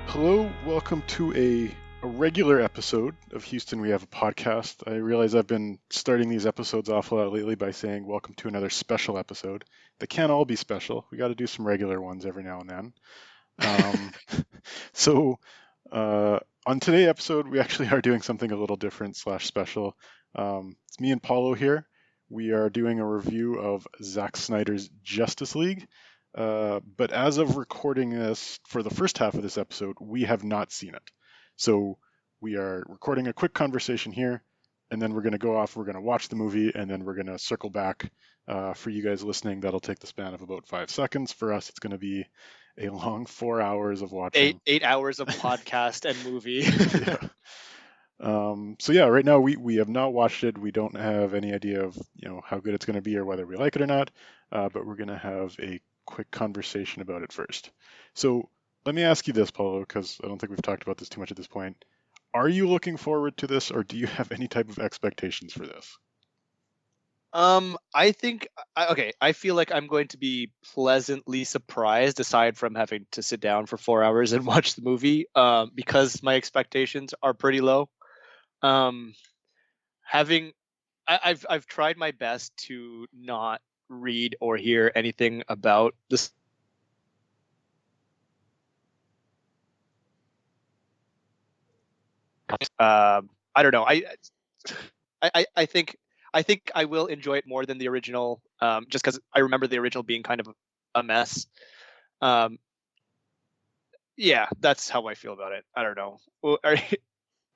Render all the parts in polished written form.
Hello, welcome to a regular episode of Houston. We have a podcast. I realize I've been starting these episodes off a lot lately by saying welcome to another special episode. They can't all be special. We got to do some regular ones every now and then. Um, so on today's episode, we actually are doing something a little different slash special. It's me and Paulo here. We are doing a review of Zack Snyder's Justice League. But as of recording this for the first half of this episode, we have not seen it. So we are recording a quick conversation here, and then we're going to go off, we're going to watch the movie, and then we're going to circle back. For you guys listening, that'll take the span of about 5 seconds. For us, it's going to be a long 4 hours of watching. 8 hours of podcast and movie. Yeah. So yeah, right now we have not watched it. We don't have any idea of how good it's going to be or whether we like it or not. But we're going to have a quick conversation about it first. So let me ask you this, Paulo, because I don't think we've talked about this too much at this point. Are you looking forward to this, or do you have any type of expectations for this? I think I feel like I'm going to be pleasantly surprised, aside from having to sit down for 4 hours and watch the movie, because my expectations are pretty low. Um, having I've tried my best to not read or hear anything about this. I don't know. I think I will enjoy it more than the original, just because I remember the original being kind of a mess. Um, yeah, that's how I feel about it. I don't know.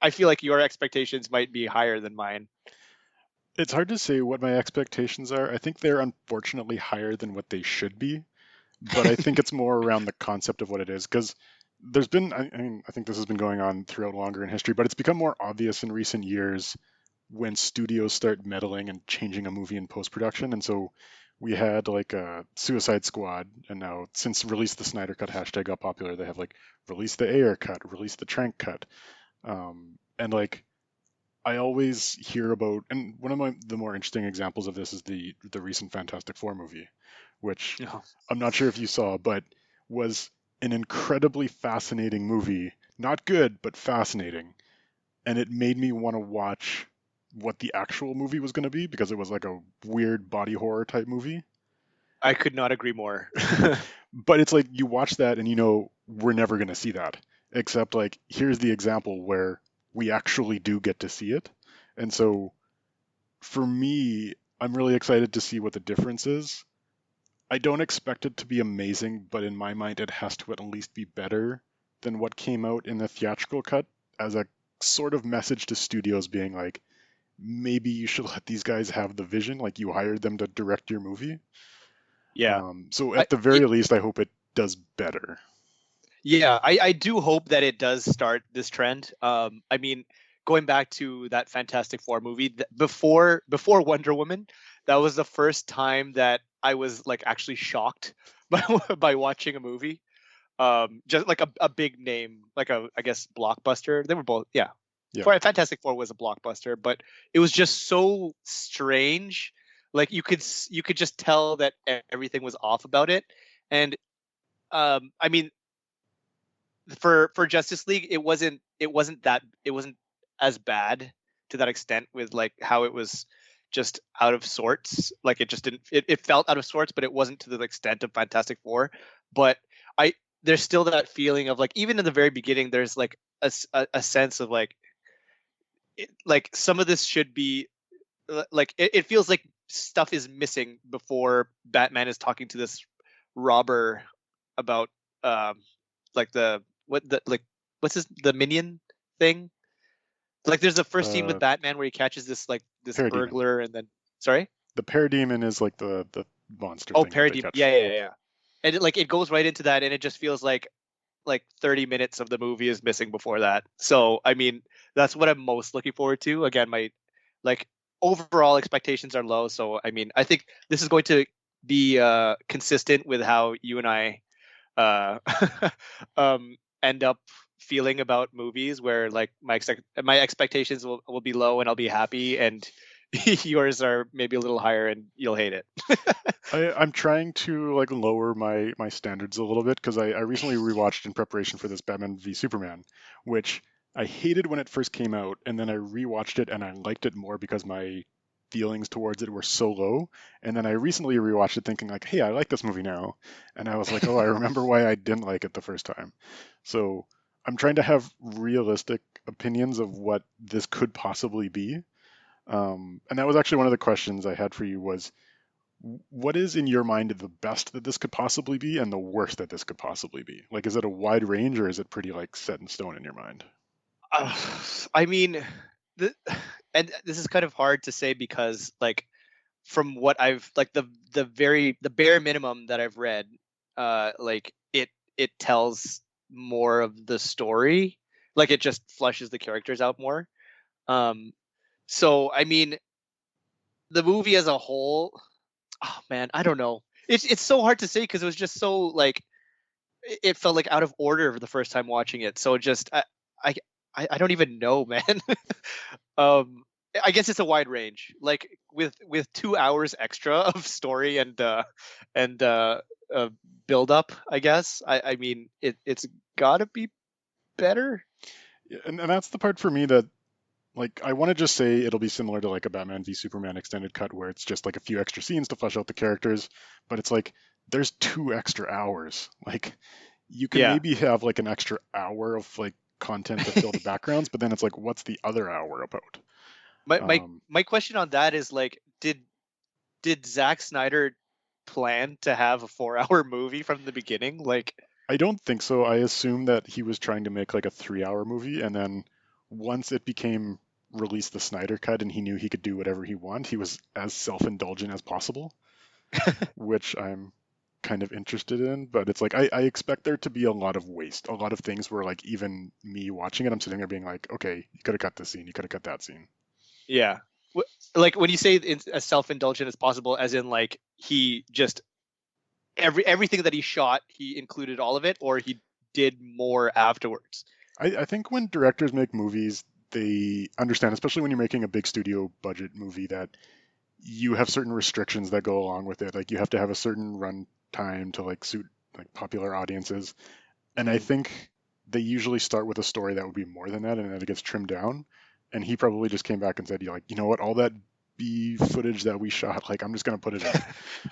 I feel like your expectations might be higher than mine. It's hard to say what my expectations are. I think they're unfortunately higher than what they should be, but I think it's more around the concept of what it is because there's been, I mean, I think this has been going on throughout longer in history, but it's become more obvious in recent years when studios start meddling and changing a movie in post production. And so we had like a Suicide Squad, and now since release the Snyder Cut hashtag got popular, they have like release the Ayer cut, release the Trank cut, and like I always hear about, and one of the more interesting examples of this is the recent Fantastic Four movie, which I'm not sure if you saw, but was an incredibly fascinating movie. Not good, but fascinating. And it made me want to watch what the actual movie was going to be because it was like a weird body horror type movie. I could not agree more. But it's like you watch that and we're never going to see that. Except like here's the example where we actually do get to see it. And so for me, I'm really excited to see what the difference is. I don't expect it to be amazing, but in my mind, it has to at least be better than what came out in the theatrical cut as a sort of message to studios being like, maybe you should let these guys have the vision, like you hired them to direct your movie. Yeah. So at the very least, I hope it does better. Yeah, I do hope that it does start this trend. I mean, going back to that Fantastic Four movie before Wonder Woman, that was the first time that I was like actually shocked by watching a movie. Just like a big name, like I guess blockbuster. They were both, yeah. Fantastic Four was a blockbuster, but it was just so strange. Like you could just tell that everything was off about it, and I mean, for Justice League, it wasn't as bad to that extent with like how it was just out of sorts. Like it just didn't it felt out of sorts, but it wasn't to the extent of Fantastic Four. But there's still that feeling of like, even in the very beginning, there's like a sense of like like some of this should be like it feels like stuff is missing before Batman is talking to this robber about like what's the minion thing? Like there's the first scene with Batman where he catches this burglar, and then the parademon is like the monster. Oh, parademon, yeah. And it goes right into that, and it just feels like 30 minutes of the movie is missing before that. So I mean, that's what I'm most looking forward to. Again, my like overall expectations are low, so I mean, I think this is going to be consistent with how you and I end up feeling about movies, where like my expectations will be low and I'll be happy, and yours are maybe a little higher, and you'll hate it. I'm trying to like lower my standards a little bit because I recently rewatched in preparation for this Batman v Superman, which I hated when it first came out, and then I rewatched it and I liked it more because my feelings towards it were so low. And then I recently rewatched it thinking like, hey, I like this movie now, and I was like, oh, I remember why I didn't like it the first time. So I'm trying to have realistic opinions of what this could possibly be. And that was actually one of the questions I had for you was what is in your mind the best that this could possibly be and the worst that this could possibly be? Like, is it a wide range or is it pretty like set in stone in your mind? Uh, I mean, the, and this is kind of hard to say because like from what I've like the bare minimum that I've read, like it tells more of the story. Like it just flushes the characters out more. Um, so I mean, the movie as a whole, oh man, I don't know. It's so hard to say because it was just so like it felt like out of order the first time watching it. So just I I don't even know, man. um, I guess it's a wide range. Like with 2 hours extra of story and uh, build up. I guess I mean it's gotta be better. And that's the part for me that like I want to just say it'll be similar to like a Batman v Superman extended cut where it's just like a few extra scenes to flesh out the characters, but it's like there's 2 extra hours. Like you can Yeah. maybe have like an extra hour of like content to fill the backgrounds, but then it's like what's the other hour about? Um, My question on that is like, did Zack Snyder plan to have a 4 hour movie from the beginning? Like, I don't think so. I assume that he was trying to make like a 3 hour movie, and then once it became released the Snyder cut and he knew he could do whatever he wanted, he was as self-indulgent as possible, which I'm kind of interested in. But it's like I expect there to be a lot of waste, a lot of things where like even me watching it, I'm sitting there being like, okay, you could have cut this scene, you could have cut that scene. yeah, like when you say it's as self indulgent as possible, as in like he just everything that he shot, he included all of it, or he did more afterwards. I think when directors make movies, they understand, especially when you're making a big studio budget movie, that you have certain restrictions that go along with it. Like you have to have a certain run time to like suit like popular audiences. And I Mm. think they usually start with a story that would be more than that, and then it gets trimmed down. And he probably just came back and said, "Yeah, like, you know what, all that B footage that we shot, like I'm just gonna put it in."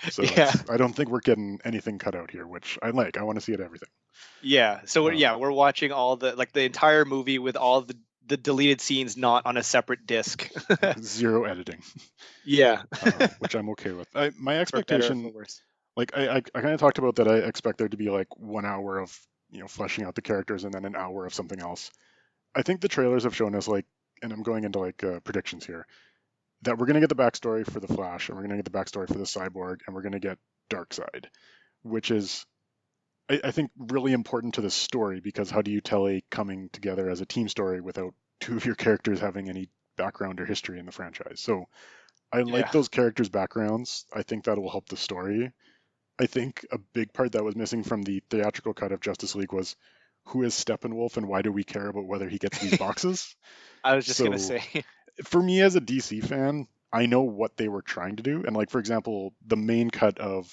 So Yeah, I don't think we're getting anything cut out here, which I like. I want to see it everything. yeah. So Um, yeah, we're watching all the entire movie with all the deleted scenes not on a separate disc. Zero editing, Yeah, which I'm okay with. My for better or for expectation, worse. like I kind of talked about that. I expect there to be like 1 hour of fleshing out the characters and then an hour of something else. I think the trailers have shown us like, and I'm going into like predictions here, that we're gonna get the backstory for the Flash and we're gonna get the backstory for the Cyborg and we're gonna get Darkseid, which is I think really important to the story because how do you tell a coming together as a team story without two of your characters having any background or history in the franchise? So I like Yeah. those characters' backgrounds. I think that will help the story. I think a big part that was missing from the theatrical cut of Justice League was who is Steppenwolf and why do we care about whether he gets these boxes? I was just gonna So say. for me as a DC fan, I know what they were trying to do. And like for example, the main cut of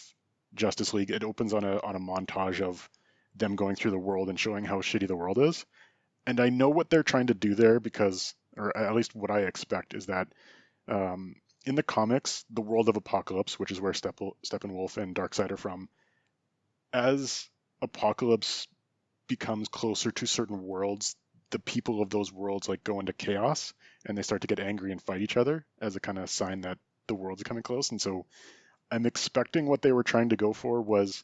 Justice League, it opens on a montage of them going through the world and showing how shitty the world is. And I know what they're trying to do there because, or at least what I expect is that um, in the comics, the world of Apocalypse, which is where Steppenwolf and Darkseid are from, as Apocalypse becomes closer to certain worlds, the people of those worlds like go into chaos and they start to get angry and fight each other as a kind of sign that the world's coming close. And so I'm expecting what they were trying to go for was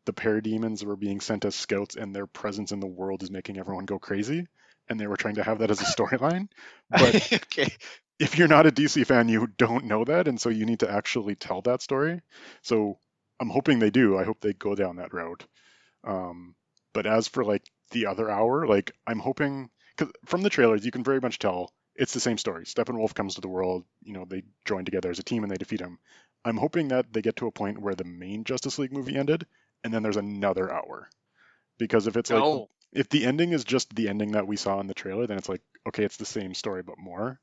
the parademons were being sent as scouts and their presence in the world is making everyone go crazy. And they were trying to have that as a storyline. But Okay. if you're not a DC fan, you don't know that. And so you need to actually tell that story. So I'm hoping they do. I hope they go down that route. Um, but as for like the other hour, like I'm hoping because from the trailers you can very much tell it's the same story. Steppenwolf comes to the world, they join together as a team and they defeat him. I'm hoping that they get to a point where the main Justice League movie ended, and then there's another hour. Because if it's like Oh. if the ending is just the ending that we saw in the trailer, then it's like okay, it's the same story but more.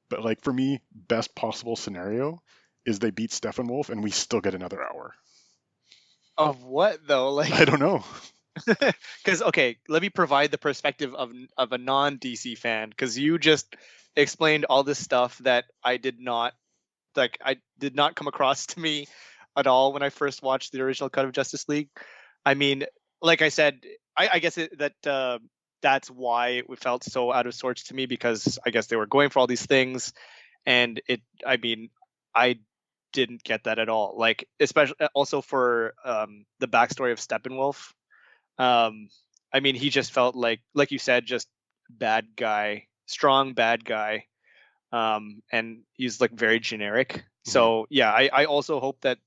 But like for me, best possible scenario is they beat Steppenwolf and we still get another hour. Of what though? I Like, don't know. because okay, let me provide the perspective of a non DC fan, because you just explained all this stuff that I did not come across to me at all when I first watched the original cut of Justice League. I mean, like I said, I guess that's why it felt so out of sorts to me, because I guess they were going for all these things, and I mean, I didn't get that at all. Like, especially also for the backstory of Steppenwolf. Um, I mean, he just felt like you said, just bad guy, strong bad guy, and he's like very generic. Mhm. So yeah, I also hope that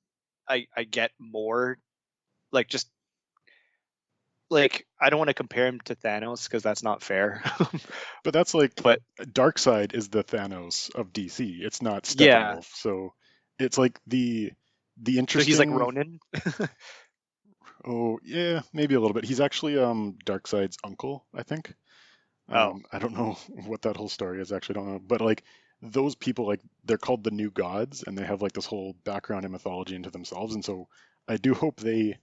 I get more, like, just like, I don't want to compare him to Thanos because that's not fair. But that's like But Darkseid is the Thanos of DC. It's not yeah, Steppenwolf. So it's like the so he's like interesting. Ronin. Oh yeah, maybe a little bit. He's actually Darkseid's uncle, I think. Oh I don't know what that whole story is. Actually, don't know. But like those people, like they're called the new gods, and they have like this whole background and mythology into themselves. And so I do hope they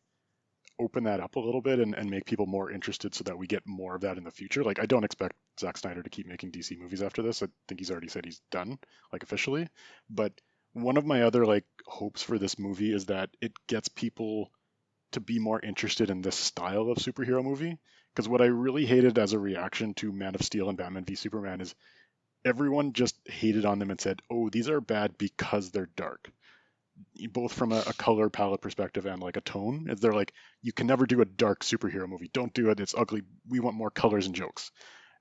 open that up a little bit and make people more interested so that we get more of that in the future. Like I don't expect Zack Snyder to keep making DC movies after this. I think he's already said he's done, like officially. But one of my other like hopes for this movie is that it gets people to be more interested in this style of superhero movie. Because what I really hated as a reaction to Man of Steel and Batman v Superman is everyone just hated on them and said, "Oh, these are bad because they're dark." Both from a color palette perspective and like a tone. Is they're like, you can never do a dark superhero movie. Don't do it. It's ugly. We want more colors and jokes.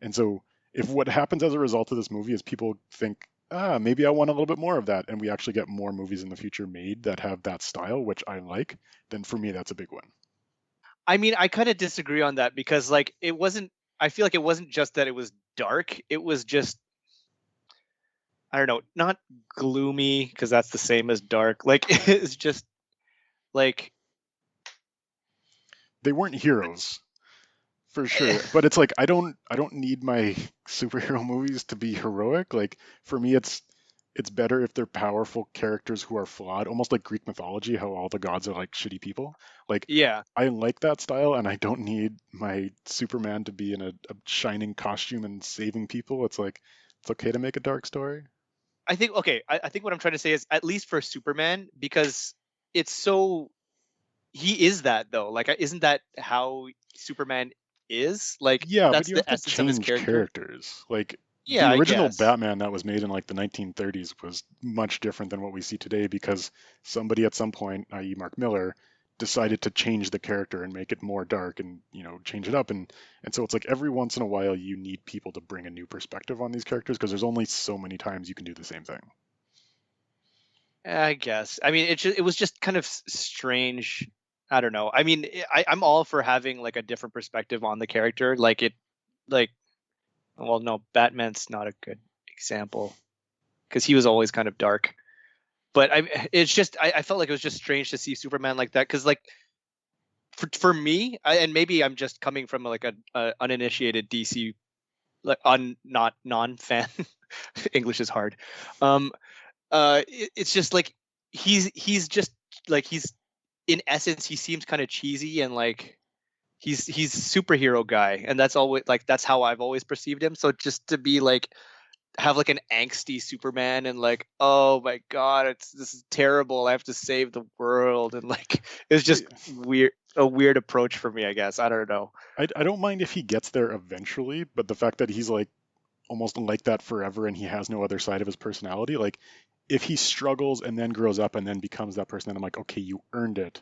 And so if what happens as a result of this movie is people think, maybe I want a little bit more of that, and we actually get more movies in the future made that have that style, which I like, then for me that's a big win. I mean, I kind of disagree on that, because like it wasn't. I feel like it wasn't just that it was dark. It was just, I don't know, not gloomy, because that's the same as dark. Like it's just like They weren't heroes for sure, but it's like I don't need my superhero movies to be heroic. Like for me it's better if they're powerful characters who are flawed, almost like Greek mythology, how all the gods are like shitty people. Like yeah. I like that style, and I don't need my Superman to be in a shining costume and saving people. It's like it's okay to make a dark story. I think okay. I think what I'm trying to say is, at least for Superman, because it's so, he is that though. Like, isn't that how Superman is? Like, Yeah, but that's you the have to essence of his change character. characters. Like Yeah, the I original guess. Batman that was made in like the 1930s was much different than what we see today because somebody at some point, i.e. Mark Miller, decided to change the character and make it more dark and, change it up and so it's like every once in a while you need people to bring a new perspective on these characters because there's only so many times you can do the same thing. I guess. I mean, it was just kind of strange. I don't know. I mean, I'm all for having like a different perspective on the character. Like, well, no, Batman's not a good example, because he was always kind of dark. But it's just, I felt like it was just strange to see Superman like that, because like for me, and maybe I'm just coming from like a uninitiated DC, like not non fan. English is hard. Um, it's just like he's just like, he's, in essence, he seems kind of cheesy, and like he's superhero guy, and that's always like, that's how I've always perceived him. So just to be like, have like an angsty Superman, and like, oh my god, this is terrible, I have to save the world, and like it's just See, weird, a weird approach for me, I guess. I don't know. I don't mind if he gets there eventually, but the fact that he's like almost like that forever and he has no other side of his personality, like if he struggles and then grows up and then becomes that person, then I'm like, okay, you earned it.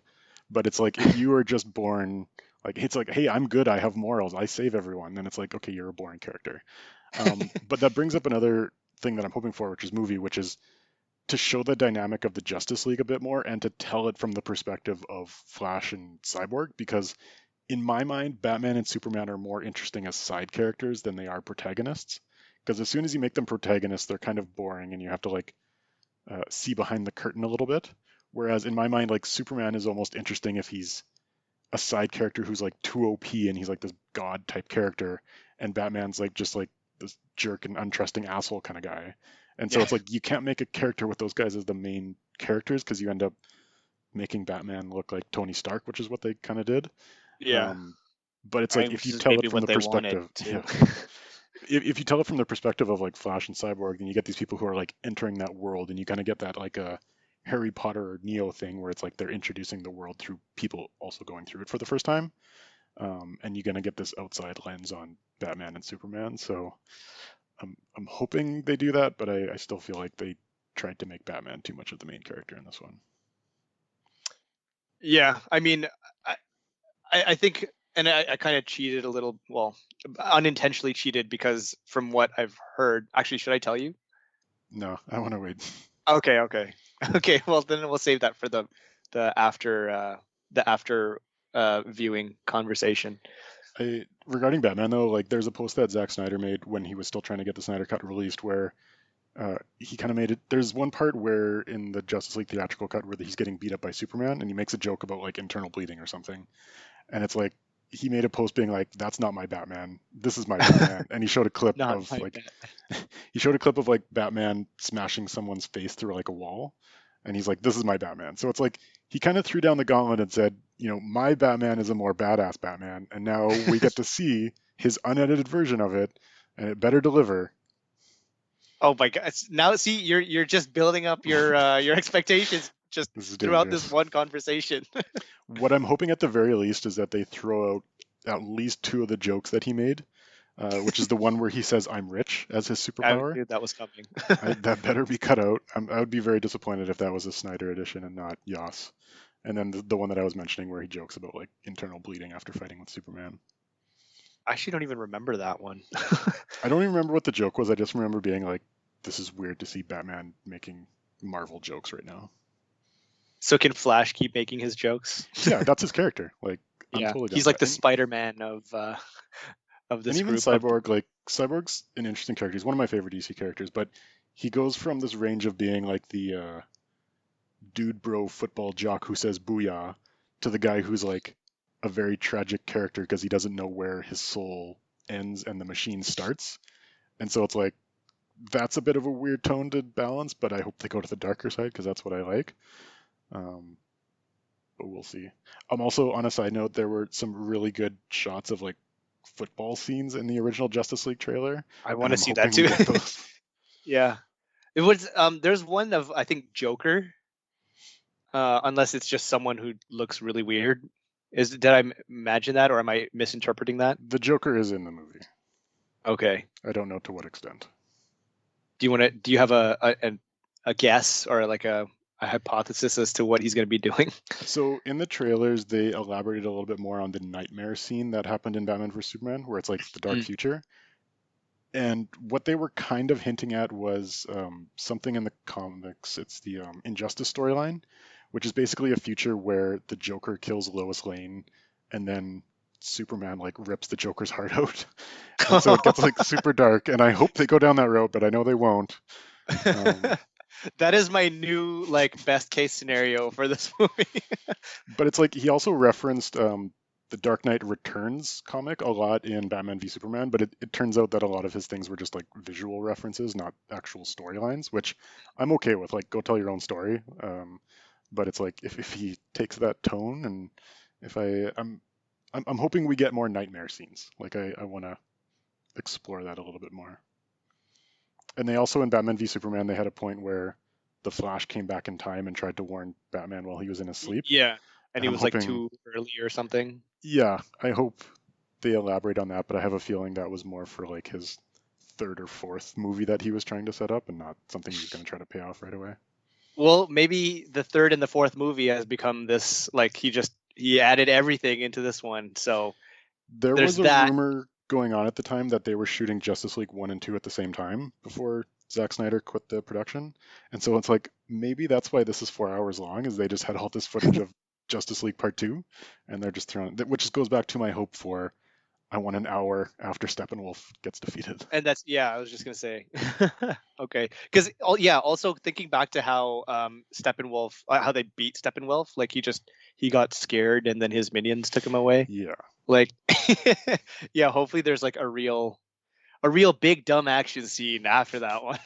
But it's like if you are just born like it's like, hey, I'm good, I have morals, I save everyone, then it's like, okay, you're a boring character. But that brings up another thing that I'm hoping for, which is movie, which is to show the dynamic of the Justice League a bit more and to tell it from the perspective of Flash and Cyborg, because in my mind, Batman and Superman are more interesting as side characters than they are protagonists. Because as soon as you make them protagonists, they're kind of boring, and you have to like see behind the curtain a little bit. Whereas in my mind, like Superman is almost interesting if he's a side character who's like too OP and he's like this god type character, and Batman's like just like this jerk and untrusting asshole kind of guy. And so Yeah. it's like you can't make a character with those guys as the main characters because you end up making Batman look like Tony Stark, which is what they kind of did. Yeah. Um, but it's like if Which you is tell it maybe from what the they wanted perspective, to. yeah, if you tell it from the perspective of like Flash and Cyborg, then you get these people who are like entering that world, and you kind of get that like a Harry Potter or Neo thing where it's like they're introducing the world through people also going through it for the first time, and you're gonna get this outside lens on Batman and Superman. So I'm hoping they do that, but I still feel like they tried to make Batman too much of the main character in this one. Yeah, I mean, I, I think, and I kind of cheated a little, well, unintentionally cheated because from what I've heard, actually, should I tell you? No, I want to wait. Okay, okay, okay. Well, then we'll save that for the after the after viewing conversation. Regarding Batman though, like there's a post that Zack Snyder made when he was still trying to get the Snyder Cut released, where he kind of made it. There's one part where in the Justice League theatrical cut where he's getting beat up by Superman, and he makes a joke about like internal bleeding or something, and it's like he made a post being like, "That's not my Batman. This is my Batman," and he showed a clip Not of my like bad. he showed a clip of like Batman smashing someone's face through like a wall, and he's like, "This is my Batman." So it's like he kind of threw down the gauntlet and said, "My Batman is a more badass Batman," and now we get to see his unedited version of it, and it better deliver. Oh my god! Now see, you're just building up your expectations just This is throughout this dangerous. one conversation. What I'm hoping at the very least is that they throw out at least two of the jokes that he made, which is the one where he says "I'm rich" as his I superpower. knew that was coming. That better be cut out. I would be very disappointed if that was a Snyder edition and not Yas. And then the one that I was mentioning where he jokes about like internal bleeding after fighting with Superman. I actually don't even remember that one. I don't even remember what the joke was. I just remember being like, "This is weird to see Batman making Marvel jokes right now." So can Flash keep making his jokes? Yeah, that's his character. Like, I'm Yeah, totally down he's with like that. the Spider-Man of And this even group of. Cyborg, like Cyborg's an interesting character. He's one of my favorite DC characters, but he goes from this range of being like the dude bro football jock who says booyah to the guy who's like a very tragic character because he doesn't know where his soul ends and the machine starts. And so it's like that's a bit of a weird tone to balance, but I hope they go to the darker side because that's what I like. Um, but we'll see. Also, on a side note, there were some really good shots of like football scenes in the original Justice League trailer, I and want to I'm see that hoping we too. get those. Yeah, it was. There's one of I think Joker. Unless it's just someone who looks really weird. Did I imagine that, or am I misinterpreting that? The Joker is in the movie. Okay. I don't know to what extent. Do you want to? Do you have a guess or like a hypothesis as to what he's going to be doing? So in the trailers, they elaborated a little bit more on the nightmare scene that happened in Batman vs Superman, where it's like the dark Mm. future. And what they were kind of hinting at was something in the comics. It's the Injustice storyline, which is basically a future where the Joker kills Lois Lane, and then Superman like rips the Joker's heart out, and so it gets like super dark. And I hope they go down that road, but I know they won't. Um, That is my new like best case scenario for this movie. but it's like he also referenced the Dark Knight Returns comic a lot in Batman v Superman, but it turns out that a lot of his things were just like visual references, not actual storylines, which I'm okay with. Like, go tell your own story. But it's like if he takes that tone, and if I'm hoping we get more nightmare scenes. Like I want to explore that a little bit more. And they also in Batman v Superman they had a point where the Flash came back in time and tried to warn Batman while he was in his sleep. Yeah, and And he I'm was like hoping, too early or something. yeah, I hope they elaborate on that, but I have a feeling that was more for like his third or fourth movie that he was trying to set up and not something he was going to try to pay off right away. Well, maybe the third and the fourth movie has become this like he added everything into this one. So There there's was a that. rumor going on at the time that they were shooting Justice League 1 and 2 at the same time before Zack Snyder quit the production. And so it's like maybe that's why this is 4 hours long, is they just had all this footage of Justice League Part 2 and they're just throwing, which just goes back to my hope for I want an hour after Steppenwolf gets defeated. And that's yeah, I was just gonna say. Okay, because yeah, also thinking back to how Steppenwolf, how they beat Steppenwolf, like he got scared and then his minions took him away. Yeah. Like, yeah, hopefully there's like a a real big dumb action scene after that one.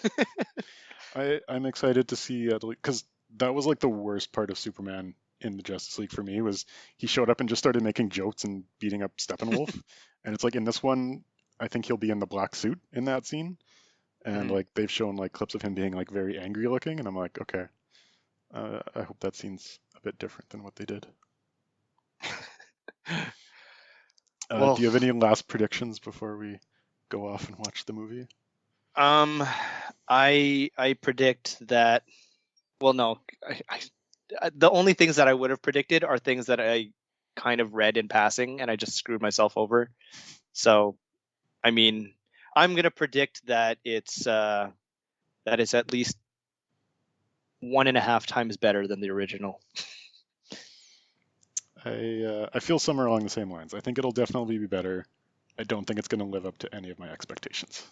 I'm excited to see because that was like the worst part of Superman in the Justice League for me was he showed up and just started making jokes and beating up Steppenwolf, and it's like in this one, I think he'll be in the black suit in that scene, and Mhm. like they've shown like clips of him being like very angry looking, and I'm like, okay, I hope that scene's a bit different than what they did. Well, Do you have any last predictions before we go off and watch the movie? um, I predict that. Well, no, the only things that I would have predicted are things that I kind of read in passing, and I just screwed myself over. So, I mean, I'm gonna predict that it's at least 1.5 times better than the original. I feel somewhere along the same lines. I think it'll definitely be better. I don't think it's going to live up to any of my expectations.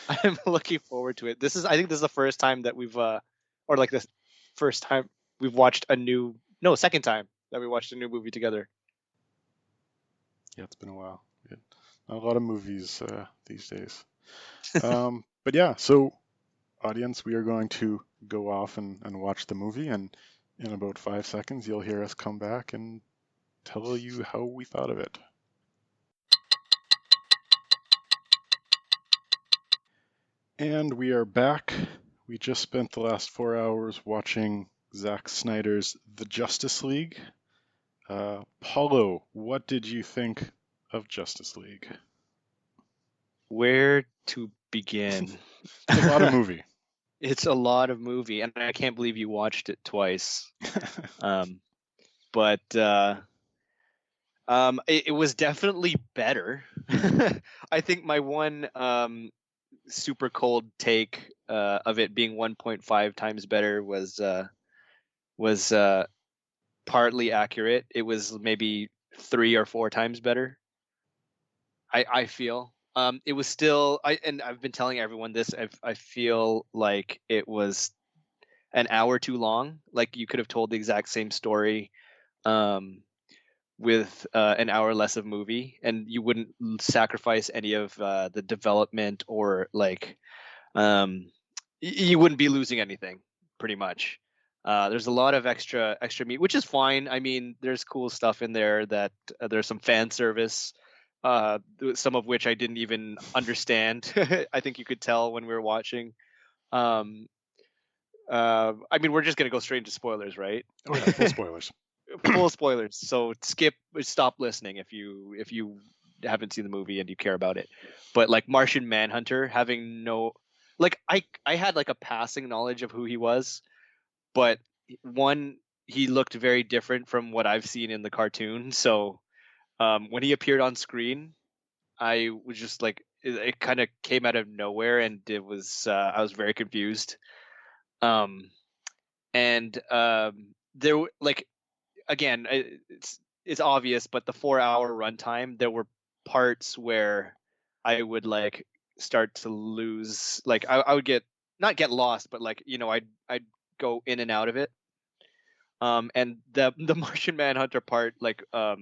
I'm looking forward to it. I think this is the first time that or like the first time we've watched no, second time that we watched a new movie together. Yeah, it's been a while. Not a lot of movies these days. But yeah, so audience, we are going to go off and watch the movie, and in about 5 seconds, you'll hear us come back and tell you how we thought of it. And we are back. We just spent the last 4 hours watching Zack Snyder's The Justice League. Paulo, what did you think of Justice League? Where to begin? It's a lot of movie. It's a lot of movie, and I can't believe you watched it twice. Um, but it was definitely better. I think my one super cold take of it being 1.5 times better was partly accurate. It was maybe 3 or 4 times better. I feel. It was still and I've been telling everyone this. I feel like it was an hour too long. Like you could have told the exact same story um, with an hour less of movie, and you wouldn't sacrifice any of the development or like you wouldn't be losing anything, pretty much. There's a lot of extra meat, which is fine. I mean, there's cool stuff in there that there's some fan service, some of which I didn't even understand. I think you could tell when we were watching. Um, I mean, we're just gonna go straight into spoilers, right? Oh yeah, full spoilers. Full spoilers. So stop listening if you haven't seen the movie and you care about it. But like Martian Manhunter, having no, like I had like a passing knowledge of who he was, but one, he looked very different from what I've seen in the cartoon. So when he appeared on screen, I was just like it kind of came out of nowhere, and I was very confused. Um, and there like again, it's obvious, but the 4 hour runtime, there were parts where I would like start to lose, like I would get not get lost, but like I'd go in and out of it. And the Martian Manhunter part, like I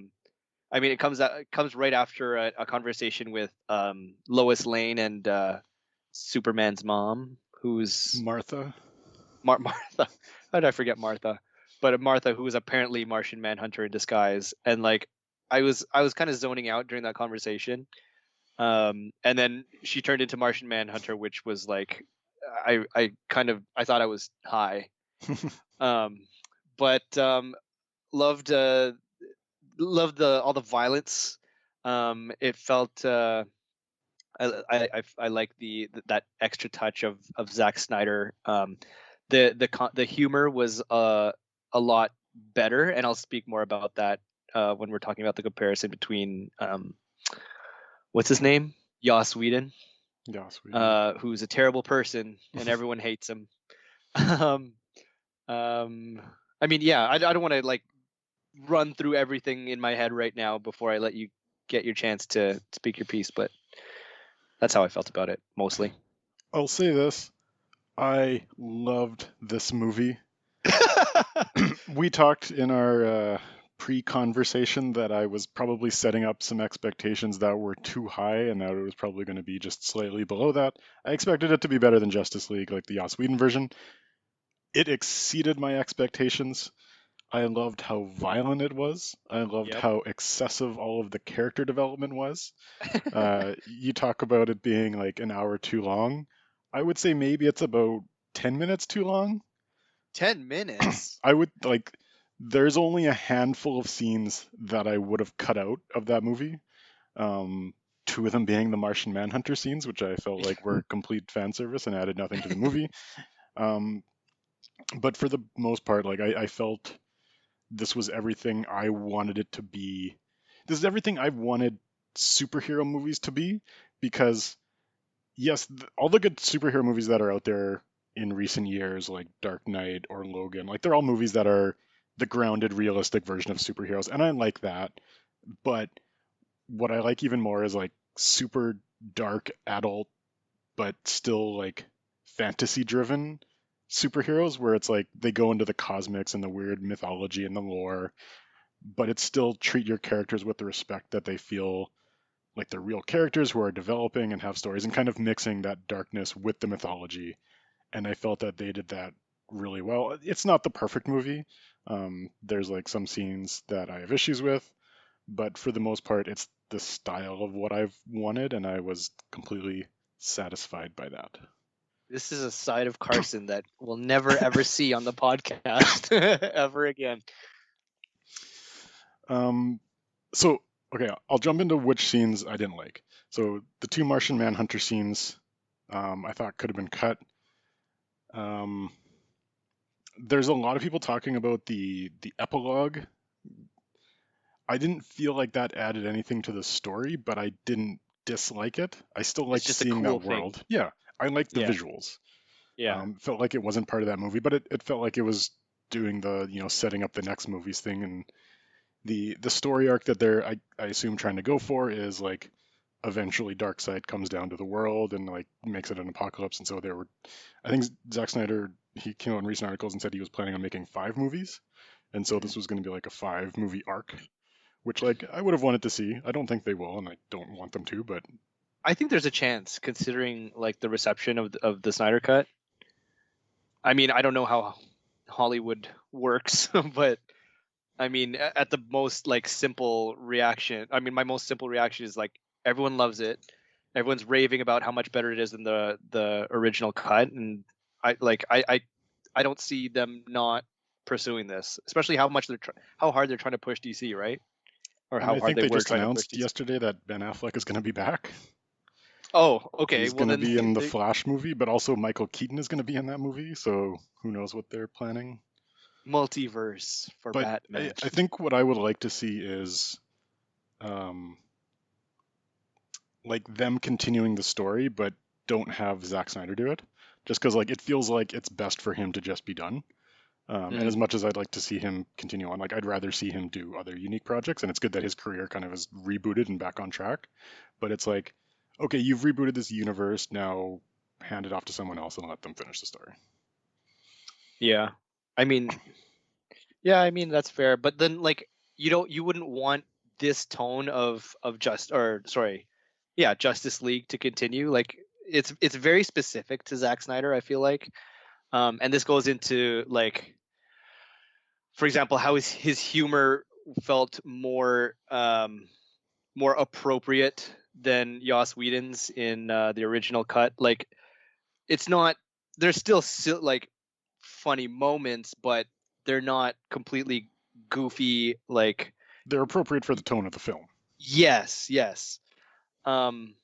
mean, it comes right after a conversation with Lois Lane and Superman's mom, who's Martha. Martha. How did I forget Martha? But Martha, who was apparently Martian Manhunter in disguise, and like I was kind of zoning out during that conversation. And then she turned into Martian Manhunter, which was like I thought I was high. Um, but loved loved the all the violence. It felt I like that extra touch of Zack Snyder. The humor was a lot better, and I'll speak more about that when we're talking about the comparison between what's his name, Joss Whedon, Yeah, sweet. Yeah. who's a terrible person and everyone hates him. um, um, I mean, yeah, I don't want to like run through everything in my head right now before I let you get your chance to speak your piece, but that's how I felt about it mostly. I'll say this. I loved this movie. We talked in our pre-conversation that I was probably setting up some expectations that were too high and that it was probably going to be just slightly below that. I expected it to be better than Justice League, like the Joss Whedon version. It exceeded my expectations. I loved how violent it was. I loved Yep. how excessive all of the character development was. You talk about it being like an hour too long. I would say maybe it's about 10 minutes too long. 10 minutes. I would like, there's only a handful of scenes that I would have cut out of that movie. Um, Two of them being the Martian Manhunter scenes, which I felt like were complete fan service and added nothing to the movie. Um, but for the most part, like I felt this was everything I wanted it to be. This is everything I've wanted superhero movies to be, because yes, all the good superhero movies that are out there in recent years, like Dark Knight or Logan, like they're all movies that are the grounded, realistic version of superheroes, and I like that. But what I like even more is like super dark, adult, but still like fantasy driven superheroes, where it's like they go into the cosmics and the weird mythology and the lore, but it still treat your characters with the respect that they feel like they're real characters who are developing and have stories, and kind of mixing that darkness with the mythology. And I felt that they did that really well. It's not the perfect movie. There's like some scenes that I have issues with, but for the most part, it's the style of what I've wanted, and I was completely satisfied by that. This is a side of Carson that we'll never ever see on the podcast ever again. Um, so okay, I'll jump into which scenes I didn't like. So the two Martian Manhunter scenes, I thought could have been cut. Um, there's a lot of people talking about the epilogue. I didn't feel like that added anything to the story, but I didn't dislike it. I still It's liked just a seeing cool that thing. world. Yeah, I liked the Yeah. visuals. Yeah. Felt like it wasn't part of that movie, but it felt like it was doing the setting up the next movies thing. And the story arc that they're I assume trying to go for is like eventually Darkseid comes down to the world and like makes it an apocalypse. And so there were, I think Zack Snyder, he came out in recent articles and said he was planning on making 5 movies, and so Mhm. this was going to be like a 5 movie arc, which like I would have wanted to see. I don't think they will, and I don't want them to, but I think there's a chance, considering like the reception of the Snyder Cut. I mean, I don't know how Hollywood works, but I mean, at the most like simple reaction, I mean, my most simple reaction is like everyone loves it. Everyone's raving about how much better it is than the original cut, and I don't see them not pursuing this, especially how much how hard they're trying to push DC, right? Or and how I hard think they they were just trying to push announced DC. yesterday that Ben Affleck is going to be back. Oh, okay. He's Well going to then, be in the Flash movie, but also Michael Keaton is going to be in that movie, so who knows what they're planning. multiverse for But Batman. I think what I would like to see is um, like them continuing the story, but don't have Zack Snyder do it, just because like it feels like it's best for him to just be done. And Mm. as much as I'd like to see him continue on, like I'd rather see him do other unique projects, and it's good that his career kind of is rebooted and back on track. But it's like, okay, you've rebooted this universe, now hand it off to someone else and let them finish the story. Yeah. I mean, yeah, I mean that's fair. But then like you wouldn't want this tone of just or sorry, yeah, Justice League to continue. Like it's very specific to Zack Snyder, I feel like. And this goes into like, for example, how his humor felt more appropriate than Joss Whedon's in the original cut. Like it's not, there's still like funny moments, but they're not completely goofy. Like They're appropriate for the tone of the film. yes, yes. Um,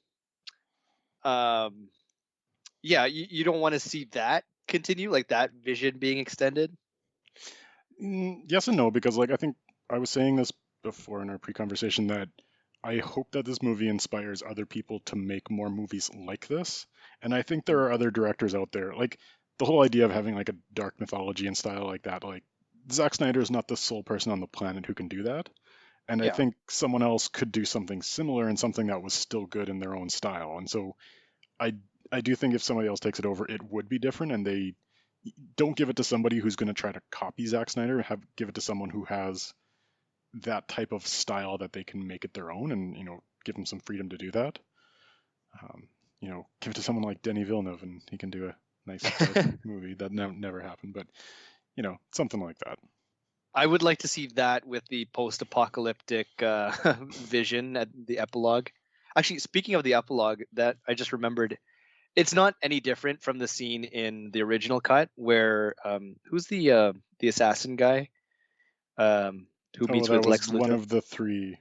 um, yeah, you don't want to see that continue, like that vision being extended. Yes and no, because like I think I was saying this before in our pre-conversation that I hope that this movie inspires other people to make more movies like this. And I think there are other directors out there. Like the whole idea of having like a dark mythology and style like that, like Zack Snyder is not the sole person on the planet who can do that. And I Yeah, think someone else could do something similar and something that was still good in their own style. And so I I do think if somebody else takes it over, it would be different, and they don't give it to somebody who's going to try to copy Zack Snyder. Give it to someone who has that type of style that they can make it their own, and give them some freedom to do that. Um, give it to someone like Denis Villeneuve, and he can do a nice dark movie that never happened, but something like that. I would like to see that with the post-apocalyptic vision at the epilogue. Actually, speaking of the epilogue, that I just remembered, it's not any different from the scene in the original cut where who's the assassin guy who Oh, meets that with was Lex one Luthor? of the three.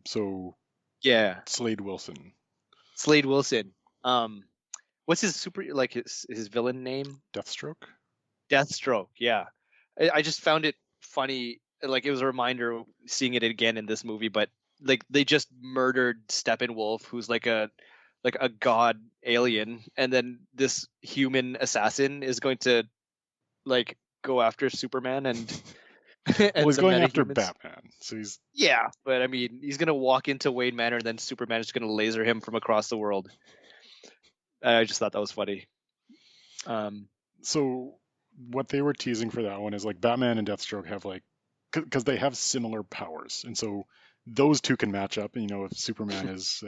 So Yeah, Slade Wilson, Slade Wilson. Um, what's his super like his villain name? Deathstroke. Deathstroke. Yeah, I just found it funny. Like it was a reminder seeing it again in this movie, but like they just murdered Steppenwolf, who's like a god alien, and then this human assassin is going to like go after Superman and Well, he's and the going after metahumans. Batman, so he's Yeah, but I mean, he's gonna walk into Wayne Manor, and then Superman is gonna laser him from across the world. I just thought that was funny. Um, so what they were teasing for that one is like Batman and Deathstroke have like because they have similar powers, and so those two can match up. And if Superman is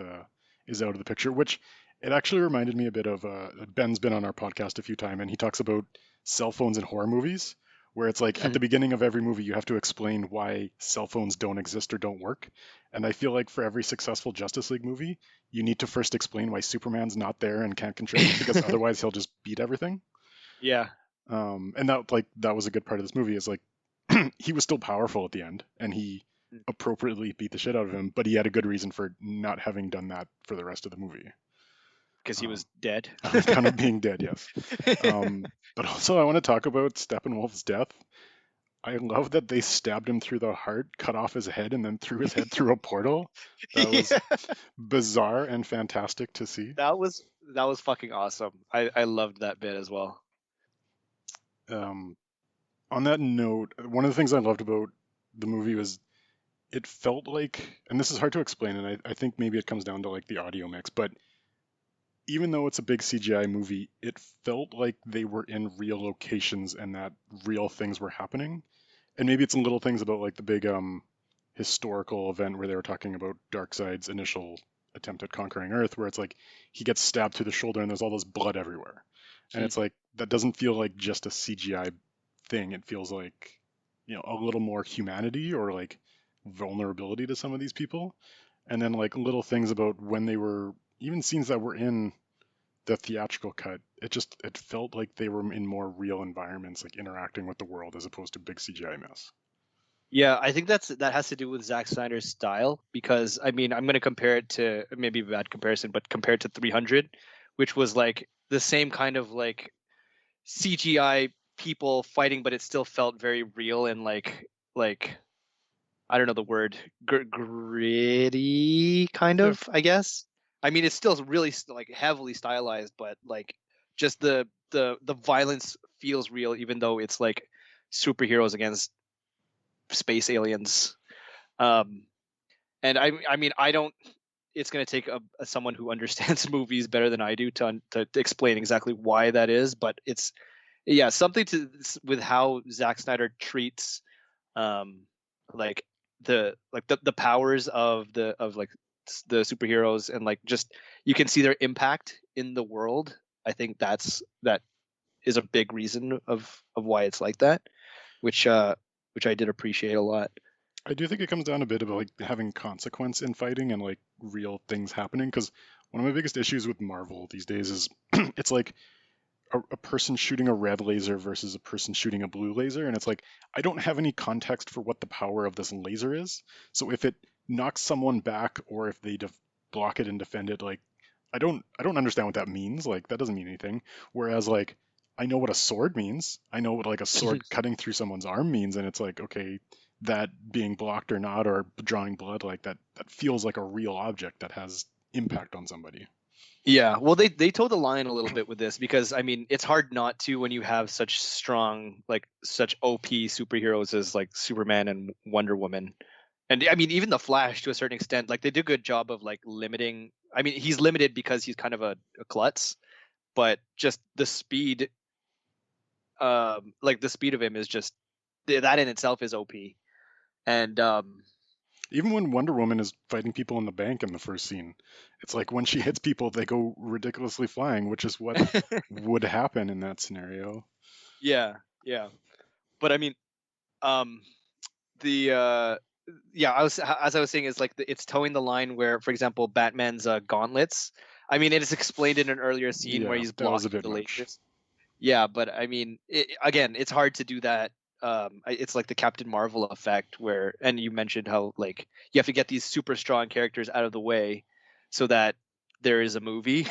out of the picture, which it actually reminded me a bit of. Ben's been on our podcast a few times, and he talks about cell phones in horror movies, where it's like at the beginning of every movie you have to explain why cell phones don't exist or don't work. And I feel like for every successful Justice League movie, you need to first explain why Superman's not there and can't contribute, because otherwise he'll just beat everything. yeah, And that was a good part of this movie is like he was still powerful at the end, and he appropriately beat the shit out of him, but he had a good reason for not having done that for the rest of the movie. because he Um, was dead. on account of being dead, yes. But also, I want to talk about Steppenwolf's death. I love that they stabbed him through the heart, cut off his head, and then threw his head through a portal. That was Yeah, bizarre and fantastic to see. that was that was fucking awesome. I loved that bit as well. Um, on that note, one of the things I loved about the movie was it felt like, and this is hard to explain, and I think maybe it comes down to like the audio mix, but even though it's a big CGI movie, it felt like they were in real locations and that real things were happening. And maybe it's little things about like the big historical event where they were talking about Darkseid's initial attempt at conquering Earth, where it's like he gets stabbed through the shoulder and there's all this blood everywhere. And it's like that doesn't feel like just a CGI thing. It feels like, a little more humanity or like vulnerability to some of these people. And then like little things about when they were even scenes that were in the theatrical cut, it felt like they were in more real environments, like interacting with the world as opposed to big CGI mess. Yeah, I think that has to do with Zack Snyder's style because I mean I'm going to compare it to maybe a bad comparison, but compared to 300, which was like the same kind of like CGI people fighting, but it still felt very real and like I don't know the word gritty kind Yeah, of I guess. I mean it's still really like heavily stylized, but like just the violence feels real even though it's like superheroes against space aliens. Um, and I mean, I don't. It's going to take someone who understands movies better than I do to explain exactly why that is. But it's yeah, something to with how Zack Snyder treats um, like the powers of like the superheroes and like just you can see their impact in the world. I think that is a big reason of why it's like that, which which I did appreciate a lot. I do think it comes down a bit about like having consequence in fighting and like real things happening. Because one of my biggest issues with Marvel these days is it's like a person shooting a red laser versus a person shooting a blue laser, and it's like I don't have any context for what the power of this laser is. So if it knocks someone back or if they block it and defend it, like I don't understand what that means. Like that doesn't mean anything. Whereas like I know what a sword means. I know what like a sword cutting through someone's arm means, and it's like okay, that being blocked or not or drawing blood, like that feels like a real object that has impact on somebody. Yeah, well, they toed the line a little bit with this because I mean it's hard not to when you have such strong like such OP superheroes as like Superman and Wonder Woman, and I mean even the Flash to a certain extent. Like they do a good job of like limiting. I mean he's limited because he's kind of a klutz, but just the speed, like the speed of him is just that in itself is OP, and Even when Wonder Woman is fighting people in the bank in the first scene, it's like when she hits people, they go ridiculously flying, which is what would happen in that scenario. Yeah, yeah. But I mean, um, the yeah, I was as I was saying, is like it's towing the line where, for example, Batman's gauntlets. I mean, it is explained in an earlier scene where Yeah, he's that was a blocking bit the much. lasers. Yeah, but I mean, again, it's hard to do that. It's like the Captain Marvel effect, where, and you mentioned how like you have to get these super strong characters out of the way so that there is a movie.